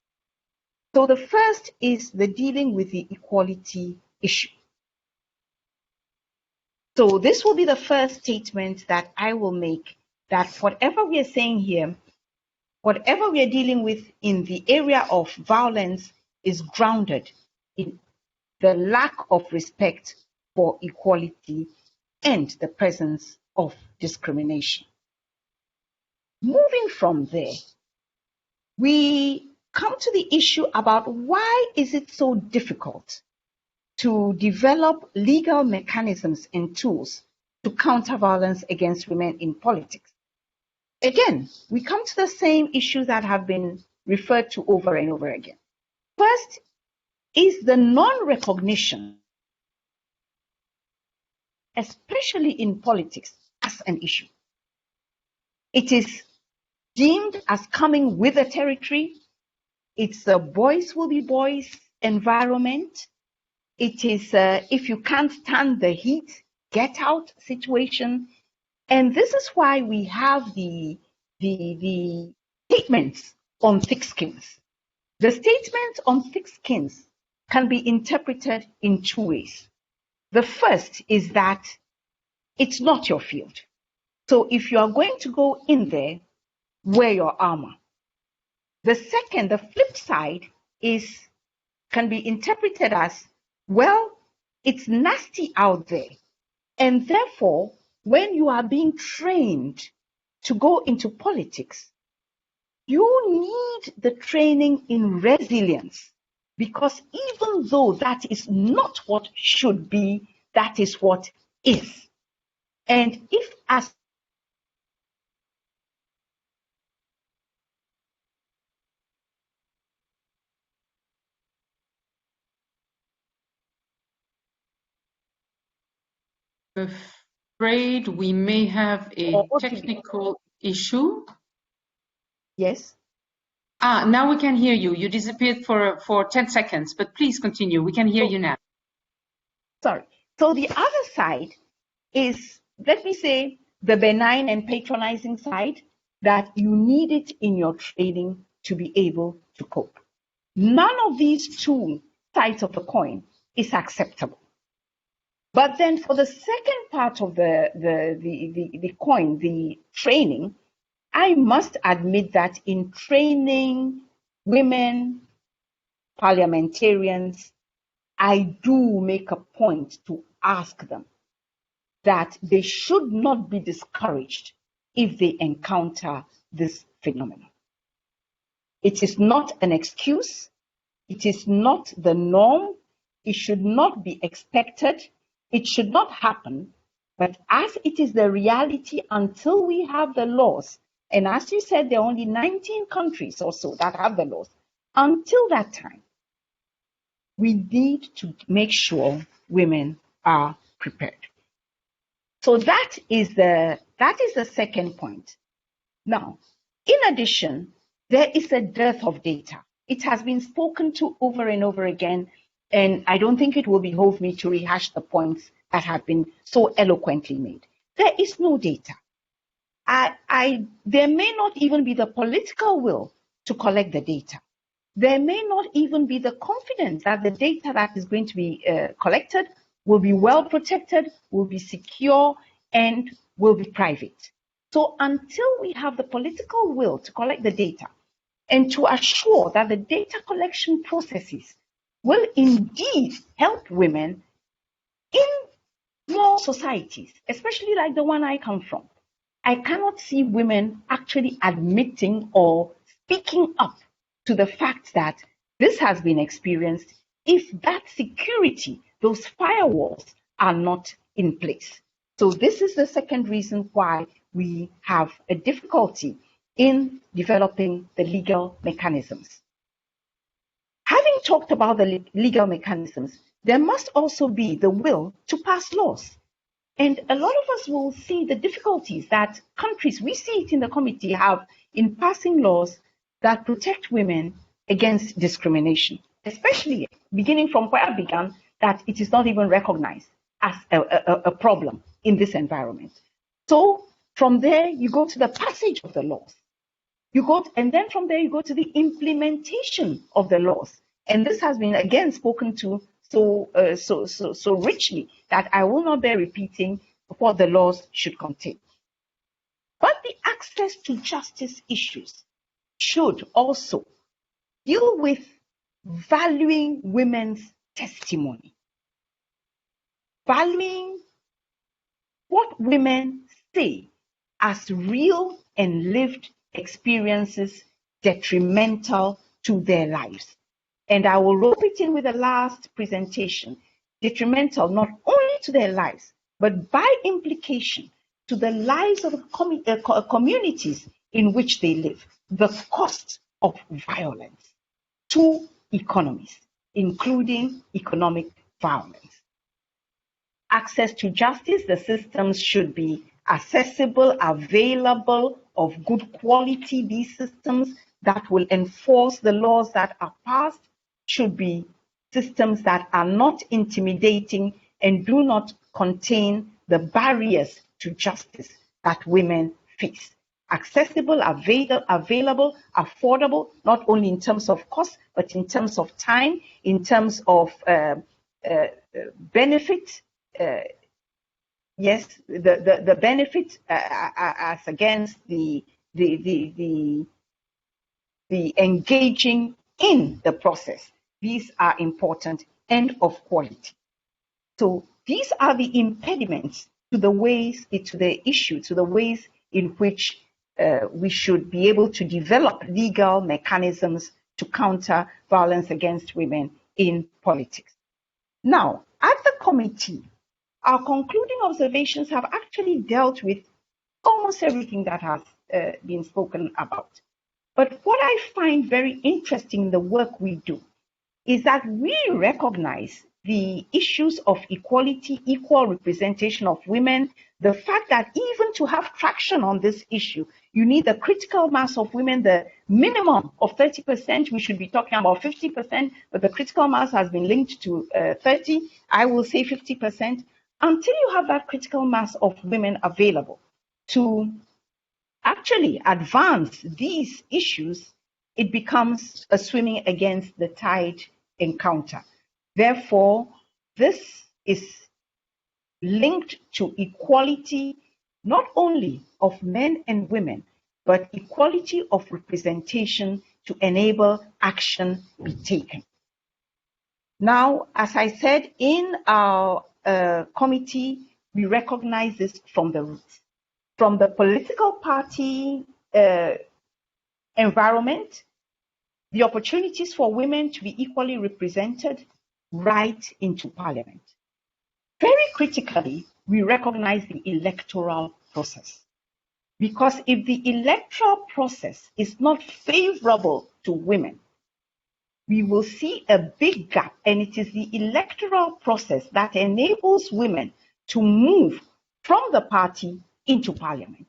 So the first is the dealing with the equality issue. So this will be the first statement that I will make, that whatever we are saying here, whatever we are dealing with in the area of violence is grounded in the lack of respect for equality and the presence of discrimination. Moving from there, we come to the issue about why is it so difficult to develop legal mechanisms and tools to counter violence against women in politics. Again, we come to the same issues that have been referred to over and over again. First is the non-recognition, especially in politics, as an issue. It is deemed as coming with the territory. It's a boys will be boys environment. It is if you can't stand the heat, get out situation. And this is why we have the statements on thick skins. The statements on thick skins can be interpreted in two ways. The first is that it's not your field. So if you are going to go in there, wear your armor. The second, the flip side, can be interpreted as, well, it's nasty out there. And therefore, when you are being trained to go into politics, you need the training in resilience because even though that is not what should be, that is what is. And if as afraid we may have a technical issue. Yes. Now we can hear you. You disappeared for 10 seconds, but please continue. We can hear you now. Sorry. So the other side is, let me say, the benign and patronizing side, that you need it in your training to be able to cope. None of these two sides of the coin is acceptable. But then for the second part of the coin, the training, I must admit that in training women parliamentarians, I do make a point to ask them that they should not be discouraged if they encounter this phenomenon. It is not an excuse. It is not the norm. It should not be expected. It should not happen. But as it is the reality until we have the laws, and as you said, there are only 19 countries or so that have the laws, until that time, we need to make sure women are prepared. So that is the second point. Now, in addition, there is a dearth of data. It has been spoken to over and over again, and I don't think it will behove me to rehash the points that have been so eloquently made. There is no data. There may not even be the political will to collect the data. There may not even be the confidence that the data that is going to be collected will be well protected, will be secure, and will be private. So until we have the political will to collect the data and to assure that the data collection processes will indeed help women in more societies, especially like the one I come from, I cannot see women actually admitting or speaking up to the fact that this has been experienced if that security, those firewalls, are not in place. So this is the second reason why we have a difficulty in developing the legal mechanisms. Having talked about the legal mechanisms, there must also be the will to pass laws. And a lot of us will see the difficulties that countries, we see it in the committee, have in passing laws that protect women against discrimination, especially beginning from where I began, that it is not even recognized as a problem in this environment. So from there, you go to the passage of the laws. And then from there, you go to the implementation of the laws. And this has been, again, spoken to so richly that I will not bear repeating what the laws should contain. But the access to justice issues should also deal with valuing women's testimony, valuing what women say as real and lived experiences detrimental to their lives. And I will rope it in with the last presentation, detrimental not only to their lives, but by implication to the lives of the communities in which they live, the cost of violence to economies, including economic violence. Access to justice, the systems should be accessible, available, of good quality. These systems that will enforce the laws that are passed should be systems that are not intimidating and do not contain the barriers to justice that women face. Accessible, available, affordable, not only in terms of cost, but in terms of time, in terms of benefit. Yes, the benefit as against the engaging in the process. These are important, and of quality. So these are the impediments to the ways, to the issue, to the ways in which we should be able to develop legal mechanisms to counter violence against women in politics. Now, at the committee, our concluding observations have actually dealt with almost everything that has been spoken about. But what I find very interesting in the work we do is that we recognize the issues of equality, equal representation of women, the fact that even to have traction on this issue, you need a critical mass of women, the minimum of 30%. We should be talking about 50%, but the critical mass has been linked to 30. I will say 50%. Until you have that critical mass of women available to actually advance these issues, it becomes a swimming against the tide encounter. Therefore, this is linked to equality, not only of men and women, but equality of representation to enable action be taken. Now, as I said, in our committee, we recognize this from the roots, from the political party environment, the opportunities for women to be equally represented right into parliament. Very critically, we recognize the electoral process. Because if the electoral process is not favorable to women, we will see a big gap, and it is the electoral process that enables women to move from the party into parliament.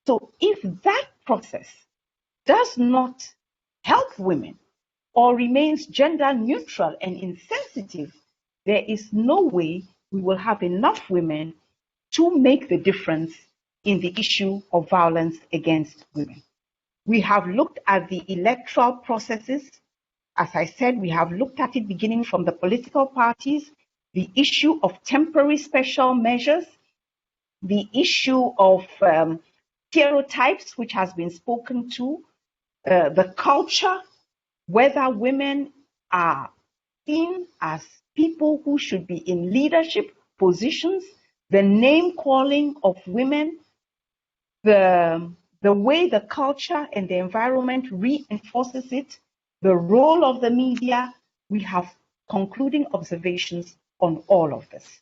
So if that process does not help women or remains gender neutral and insensitive, there is no way we will have enough women to make the difference in the issue of violence against women. We have looked at the electoral processes. As I said, we have looked at it beginning from the political parties, the issue of temporary special measures, the issue of stereotypes, which has been spoken to, the culture, whether women are seen as people who should be in leadership positions, the name calling of women, the way the culture and the environment reinforces it, the role of the media. We have concluding observations on all of this.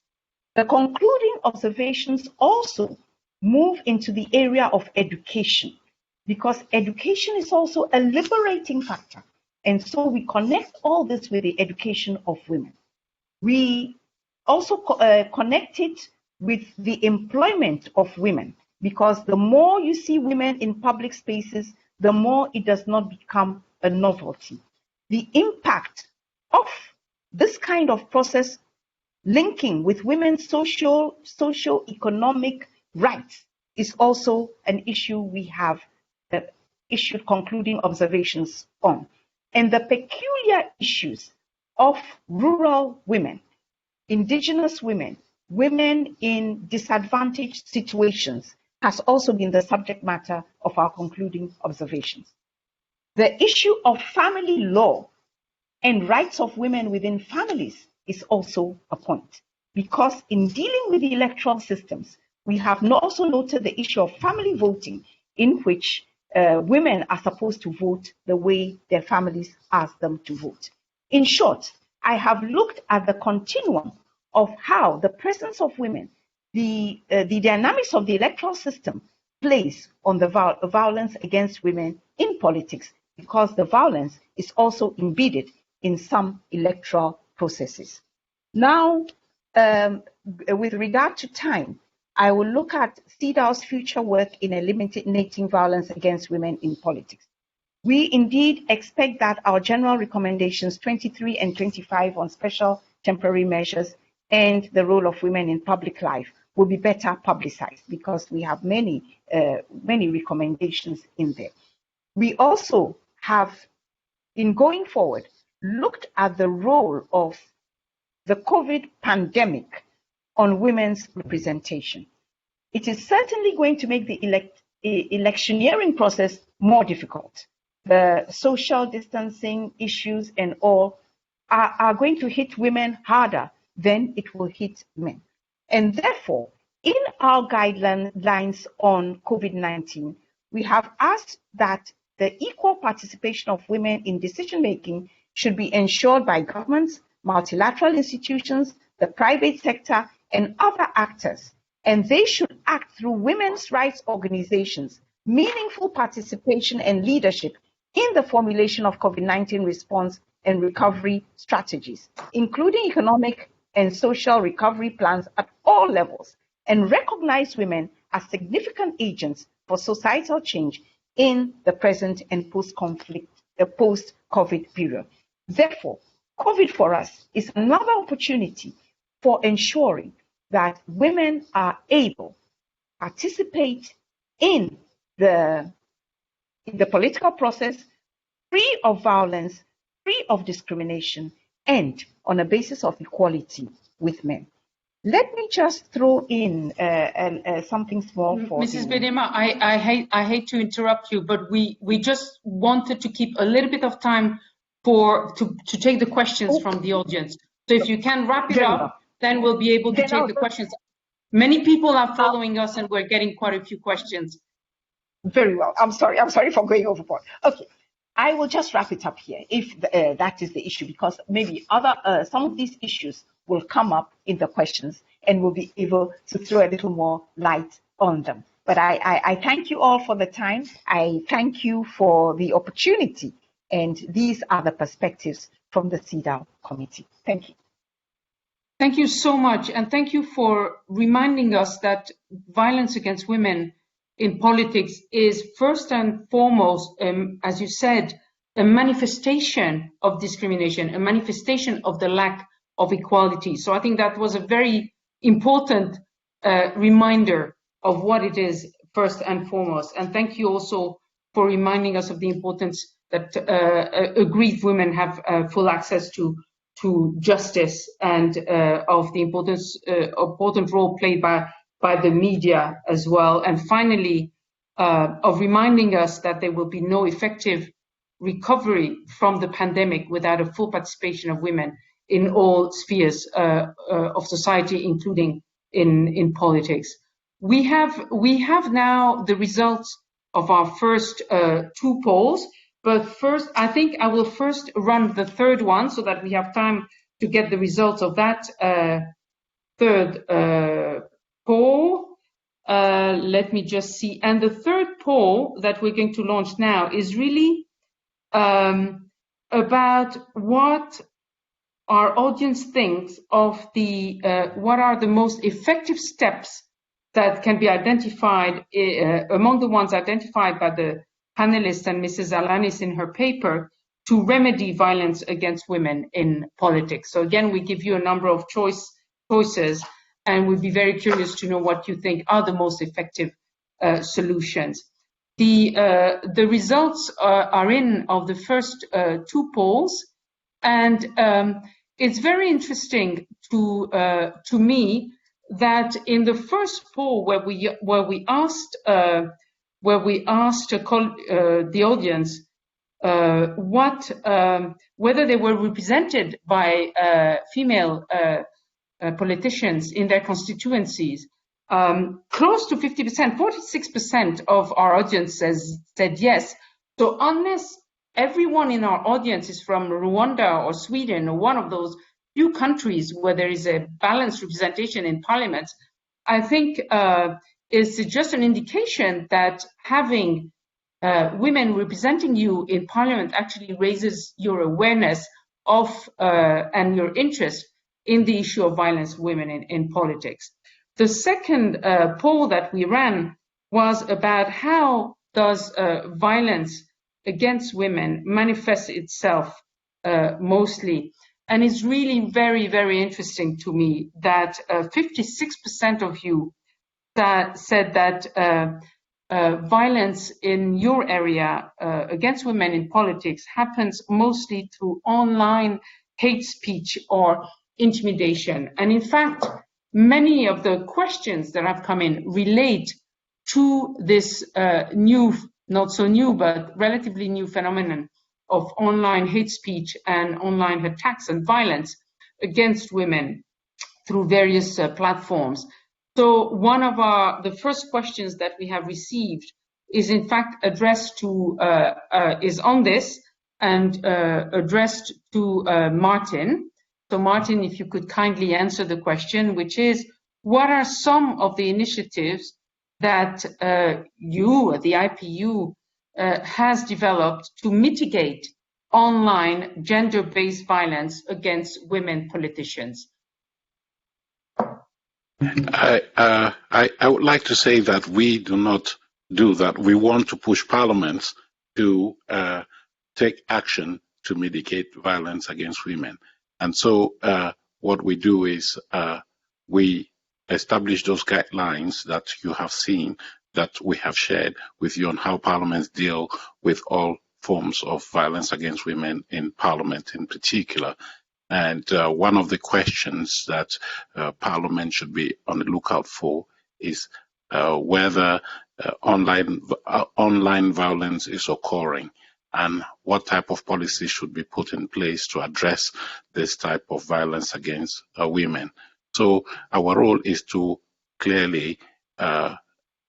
The concluding observations also move into the area of education, because education is also a liberating factor. And so we connect all this with the education of women. We also connect it with the employment of women, because the more you see women in public spaces, the more it does not become a novelty. The impact of this kind of process linking with women's socio-economic rights is also an issue we have issued concluding observations on. And the peculiar issues of rural women, indigenous women, women in disadvantaged situations has also been the subject matter of our concluding observations. The issue of family law and rights of women within families is also a point, because in dealing with the electoral systems, we have also noted the issue of family voting, in which women are supposed to vote the way their families ask them to vote. In short, I have looked at the continuum of how the presence of women, the dynamics of the electoral system plays on the violence against women in politics, because the violence is also embedded in some electoral processes. Now, with regard to time, I will look at CEDAW's future work in eliminating violence against women in politics. We indeed expect that our general recommendations 23 and 25 on special temporary measures and the role of women in public life will be better publicized, because we have many recommendations in there. We also have, in going forward, looked at the role of the COVID pandemic on women's representation. It is certainly going to make the electioneering process more difficult. The social distancing issues and all are going to hit women harder than it will hit men. And therefore, in our guidelines on COVID-19, we have asked that the equal participation of women in decision-making should be ensured by governments, multilateral institutions, the private sector, and other actors, and they should act through women's rights organizations, meaningful participation and leadership in the formulation of COVID-19 response and recovery strategies, including economic and social recovery plans at all levels, and recognize women as significant agents for societal change in the present and post-COVID period. Therefore, COVID for us is another opportunity for ensuring that women are able to participate in the political process, free of violence, free of discrimination, and on a basis of equality with men. Let me just throw in something small for Mrs. Bedema. I hate to interrupt you, but we just wanted to keep a little bit of time to take the questions from the audience. So if you can wrap it up, then we'll be able to take the questions. Many people are following us, and we're getting quite a few questions. Very well. I'm sorry for going overboard. Okay. I will just wrap it up here if that is the issue, because maybe some of these issues will come up in the questions and we'll be able to throw a little more light on them. But I thank you all for the time. I thank you for the opportunity. And these are the perspectives from the CEDAW committee. Thank you. Thank you so much. And thank you for reminding us that violence against women in politics is first and foremost, as you said, a manifestation of discrimination, a manifestation of the lack of equality. So I think that was a very important reminder of what it is first and foremost. And thank you also for reminding us of the importance that aggrieved women have full access to justice, and of the important role played by the media as well. And finally, of reminding us that there will be no effective recovery from the pandemic without a full participation of women in all spheres of society, including in politics. We have now the results of our first two polls, but first, I think I will first run the third one so that we have time to get the results of that third poll. Let me just see. And the third poll that we're going to launch now is really about what our audience thinks of what are the most effective steps that can be identified among the ones identified by the panelists and Mrs. Alanis in her paper to remedy violence against women in politics. So again, we give you a number of choices, and we'd be very curious to know what you think are the most effective solutions. The results are in of the first two polls, and it's very interesting to me that in the first poll where we asked the audience whether they were represented by female politicians in their constituencies, close to 50%, 46% of our audience said yes. So unless everyone in our audience is from Rwanda or Sweden or one of those few countries where there is a balanced representation in parliament, I think is just an indication that having women representing you in parliament actually raises your awareness of and your interest in the issue of violence of women in politics. The second poll that we ran was about how does violence against women manifest itself mostly. And it's really very, very interesting to me that 56% of you said that violence in your area against women in politics happens mostly through online hate speech or intimidation. And in fact, many of the questions that have come in relate to this new, not so new, but relatively new phenomenon of online hate speech and online attacks and violence against women through various platforms. So one of the first questions that we have received is in fact addressed to, is on this and addressed to Martin. So Martin, if you could kindly answer the question, which is, what are some of the initiatives that you, the IPU, has developed to mitigate online gender-based violence against women politicians? I would like to say that we do not do that. We want to push parliaments to take action to mitigate violence against women. And so what we do is we establish those guidelines that you have seen, that we have shared with you on how parliaments deal with all forms of violence against women in parliament in particular. And one of the questions that Parliament should be on the lookout for is whether online violence is occurring and what type of policy should be put in place to address this type of violence against women. So our role is to clearly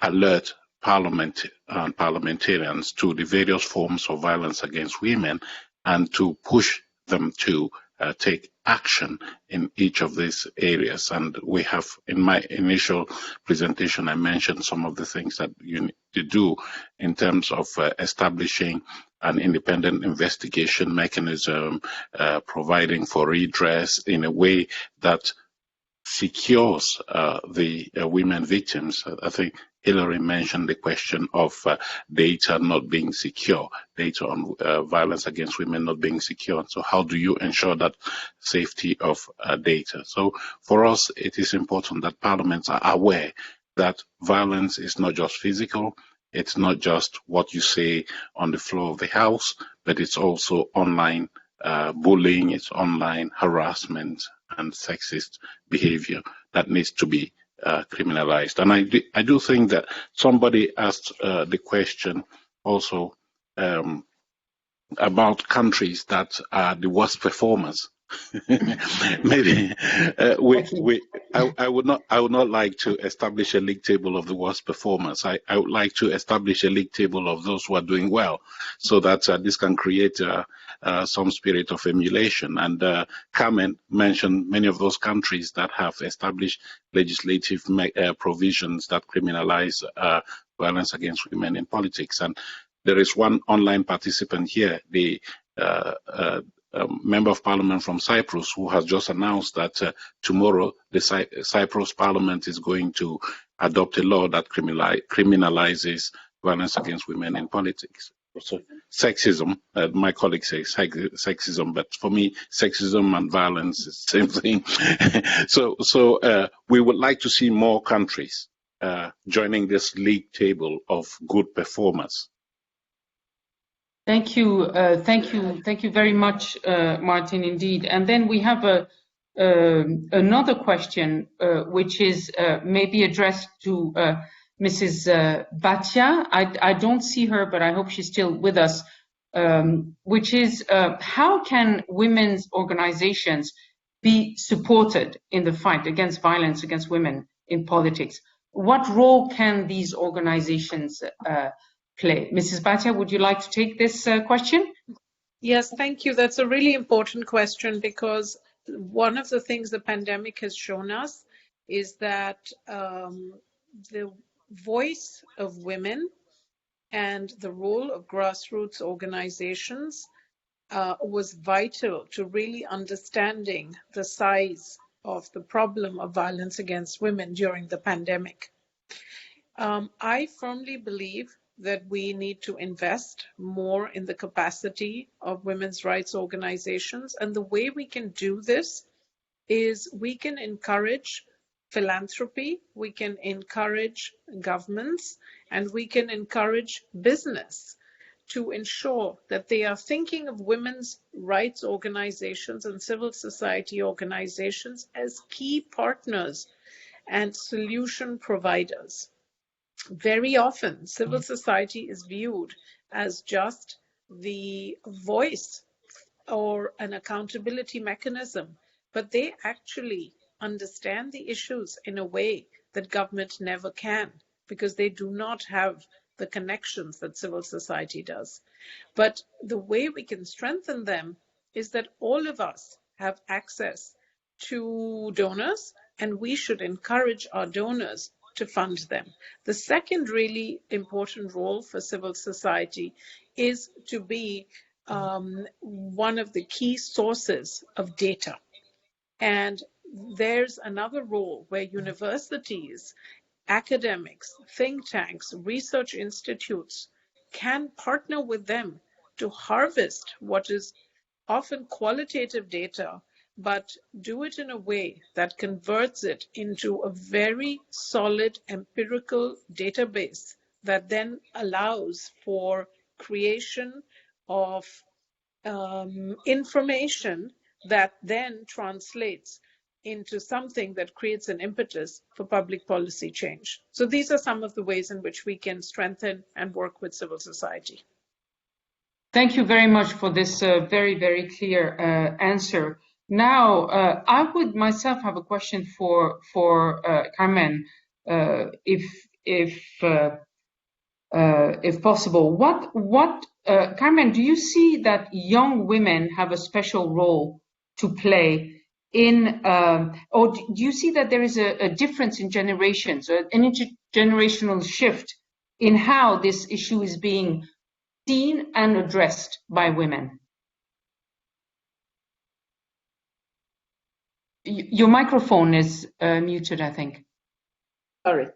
alert Parliament and parliamentarians to the various forms of violence against women and to push them to take action in each of these areas. And we have, in my initial presentation, I mentioned some of the things that you need to do in terms of establishing an independent investigation mechanism, providing for redress in a way that secures the women victims. I think Hillary mentioned the question of data not being secure, data on violence against women not being secure. So how do you ensure that safety of data? So for us, it is important that parliaments are aware that violence is not just physical, it's not just what you say on the floor of the House, but it's also online bullying, it's online harassment and sexist behavior that needs to be criminalized. And I do think that somebody asked the question also about countries that are the worst performers. Maybe I would not like to establish a league table of the worst performers. I would like to establish a league table of those who are doing well, so that this can create some spirit of emulation. And Carmen mentioned many of those countries that have established legislative provisions that criminalize violence against women in politics. And there is one online participant here, the Member of Parliament from Cyprus, who has just announced that tomorrow the Cyprus Parliament is going to adopt a law that criminalizes violence against women in politics. So sexism, my colleagues say sexism, but for me, sexism and violence is the same thing. So we would like to see more countries joining this league table of good performers. Thank you very much, Martin, indeed. And then we have another question, which is maybe addressed to Mrs. Bhatia. I don't see her, but I hope she's still with us, which is how can women's organizations be supported in the fight against violence against women in politics? What role can these organizations play? Mrs. Bhatia, would you like to take this question? Yes, thank you. That's a really important question, because one of the things the pandemic has shown us is that the voice of women and the role of grassroots organizations was vital to really understanding the size of the problem of violence against women during the pandemic. I firmly believe that we need to invest more in the capacity of women's rights organizations. And the way we can do this is we can encourage philanthropy, we can encourage governments, and we can encourage business to ensure that they are thinking of women's rights organizations and civil society organizations as key partners and solution providers. Very often, civil society is viewed as just the voice or an accountability mechanism, but they actually understand the issues in a way that government never can, because they do not have the connections that civil society does. But the way we can strengthen them is that all of us have access to donors, and we should encourage our donors to fund them. The second really important role for civil society is to be one of the key sources of data. And there's another role where universities, academics, think tanks, research institutes can partner with them to harvest what is often qualitative data, but do it in a way that converts it into a very solid empirical database that then allows for creation of information that then translates into something that creates an impetus for public policy change. So these are some of the ways in which we can strengthen and work with civil society. Thank you very much for this very, very clear answer. Now, I would myself have a question for Carmen, if possible. Carmen, do you see that young women have a special role to play in, or do you see that there is a difference in generations, an intergenerational shift in how this issue is being seen and addressed by women? Your microphone is muted, I think. Sorry.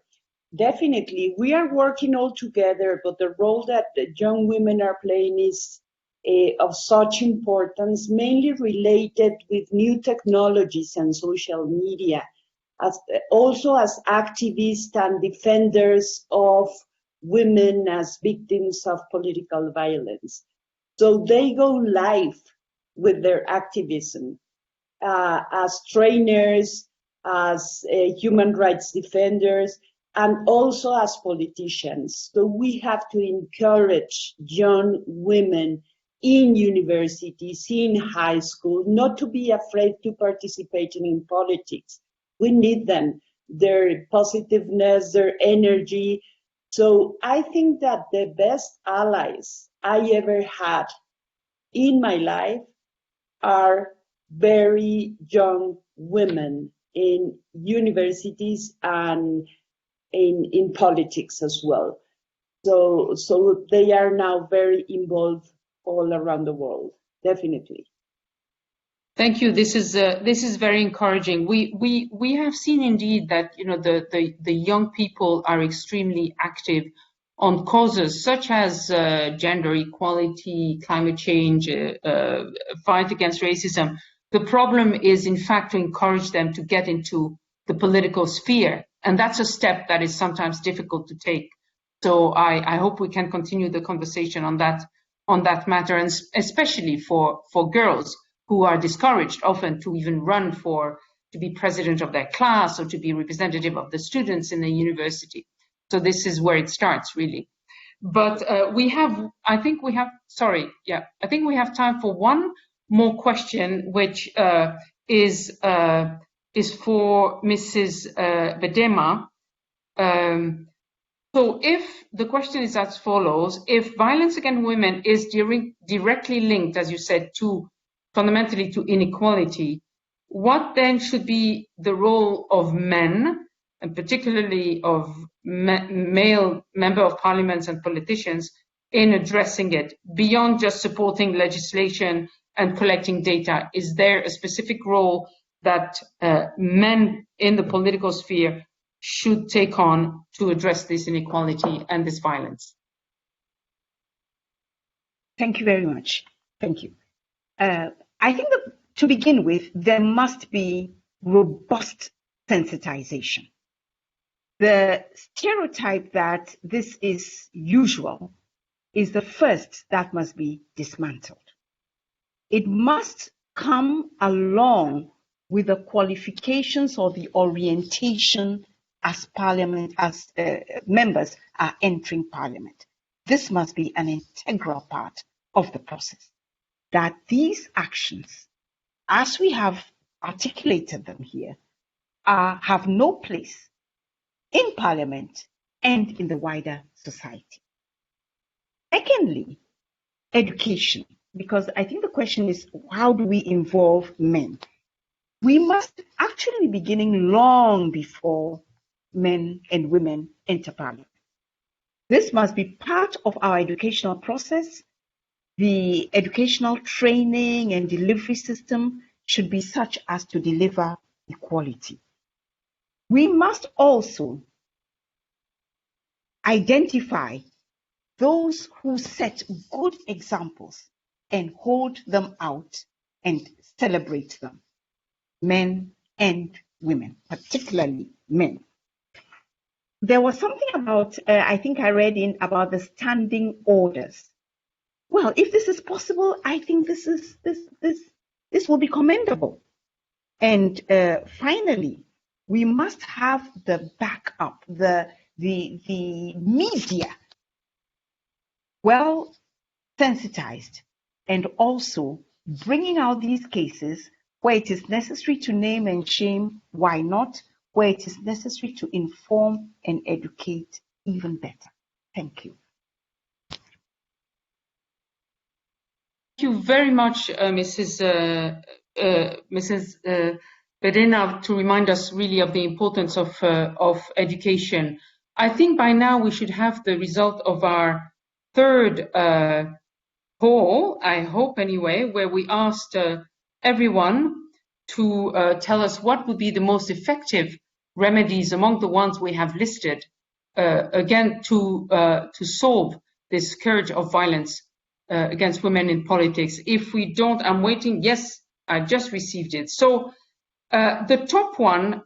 Definitely, we are working all together, but the role that the young women are playing is of such importance, mainly related with new technologies and social media, also as activists and defenders of women as victims of political violence. So they go live with their activism as trainers, as human rights defenders, and also as politicians. So we have to encourage young women in universities, in high school, not to be afraid to participate in politics. We need them, their positiveness, their energy. So I think that the best allies I ever had in my life are very young women in universities and in politics as well. So they are now very involved all around the world, definitely. Thank you. This is very encouraging. We have seen indeed that the young people are extremely active on causes such as gender equality, climate change, fight against racism. The problem is, in fact, to encourage them to get into the political sphere, and that's a step that is sometimes difficult to take. So I hope we can continue the conversation on that matter, and especially for girls who are discouraged often to even run to be president of their class or to be representative of the students in the university. So this is where it starts, really. But I think we have time for one more question, which is for Mrs. Bedema. So if the question is as follows: if violence against women is directly linked, as you said, fundamentally to inequality, what then should be the role of men, and particularly of male member of parliaments and politicians, in addressing it, beyond just supporting legislation and collecting data? Is there a specific role that men in the political sphere should take on to address this inequality and this violence? Thank you very much. Thank you. I think that to begin with, there must be robust sensitization. The stereotype that this is usual is the first that must be dismantled. It must come along with the qualifications or the orientation as members are entering parliament. This must be an integral part of the process. That these actions, as we have articulated them here, have no place in parliament and in the wider society. Secondly, education, because I think the question is, how do we involve men? We must actually be beginning long before men and women enter parliament. This must be part of our educational process. The educational training and delivery system should be such as to deliver equality. We must also identify those who set good examples and hold them out and celebrate them, men and women, particularly men. There was something about, I think I read in about the standing orders. Well, if this is possible, I think this will be commendable. And finally, we must have the backup, the media well sensitized, and also bringing out these cases where it is necessary to name and shame, why not? Where it is necessary to inform and educate, even better. Thank you. Thank you very much, Mrs. Bedena, to remind us really of the importance of education. I think by now we should have the result of our third poll, I hope anyway, where we asked everyone to tell us what would be the most effective remedies among the ones we have listed, again, to solve this scourge of violence against women in politics. If we don't, I'm waiting. Yes, I just received it. So the top one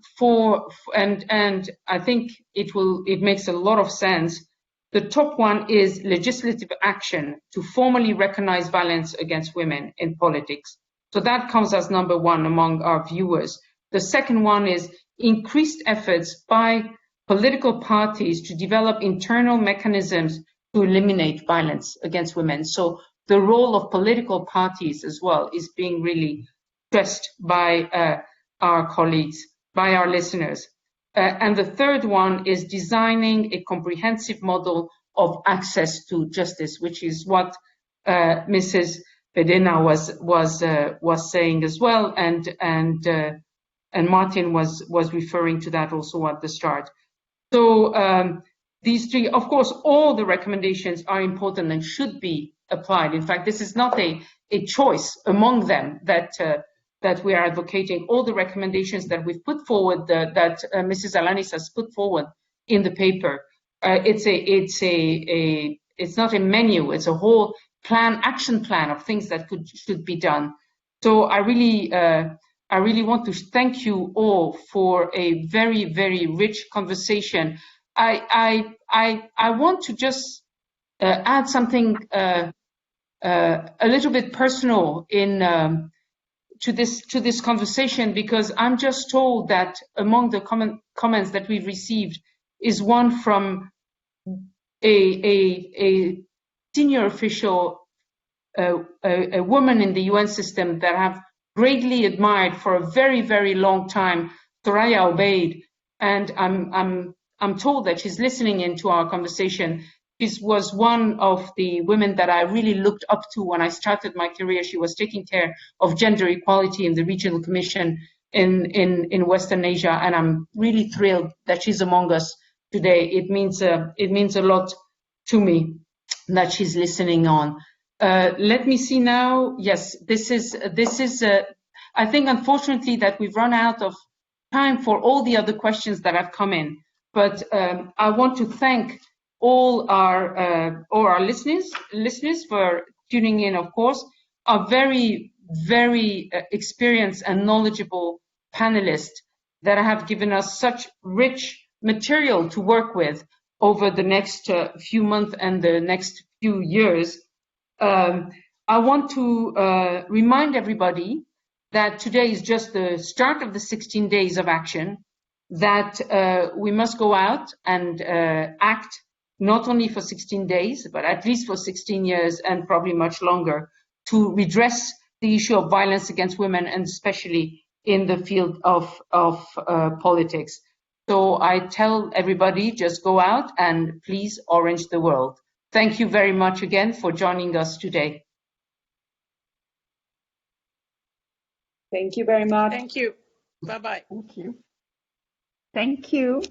and I think it makes a lot of sense. The top one is legislative action to formally recognize violence against women in politics. So that comes as number one among our viewers. The second one is increased efforts by political parties to develop internal mechanisms to eliminate violence against women. So the role of political parties as well is being really stressed by our colleagues, by our listeners. And the third one is designing a comprehensive model of access to justice, which is what Mrs. Bedena was saying as well, and Martin was referring to that also at the start. So these three, of course, all the recommendations are important and should be applied. In fact, this is not a choice among them that we are advocating. All the recommendations that we've put forward, that Mrs. Alanis has put forward in the paper, it's not a menu, it's a whole action plan of things that should be done. So I really want to thank you all for a very, very rich conversation. I want to just add something a little bit personal to this conversation, because I'm just told that among the comments that we've received is one from a senior official, a woman in the UN system that I've greatly admired for a very, very long time, Soraya Obeid, and I'm told that she's listening into our conversation. She was one of the women that I really looked up to when I started my career. She was taking care of gender equality in the Regional Commission in Western Asia, and I'm really thrilled that she's among us today. It means a lot to me that she's listening on. Let me see now. Yes, this is. I think, unfortunately, that we've run out of time for all the other questions that have come in. But I want to thank all our listeners for tuning in. Of course, our very, very experienced and knowledgeable panelists that have given us such rich material to work with over the next few months and the next few years. I want to remind everybody that today is just the start of the 16 days of action, that we must go out and act not only for 16 days, but at least for 16 years and probably much longer, to redress the issue of violence against women, and especially in the field of politics. So I tell everybody, just go out and please orange the world. Thank you very much again for joining us today. Thank you very much. Thank you. Bye-bye. Thank you. Thank you.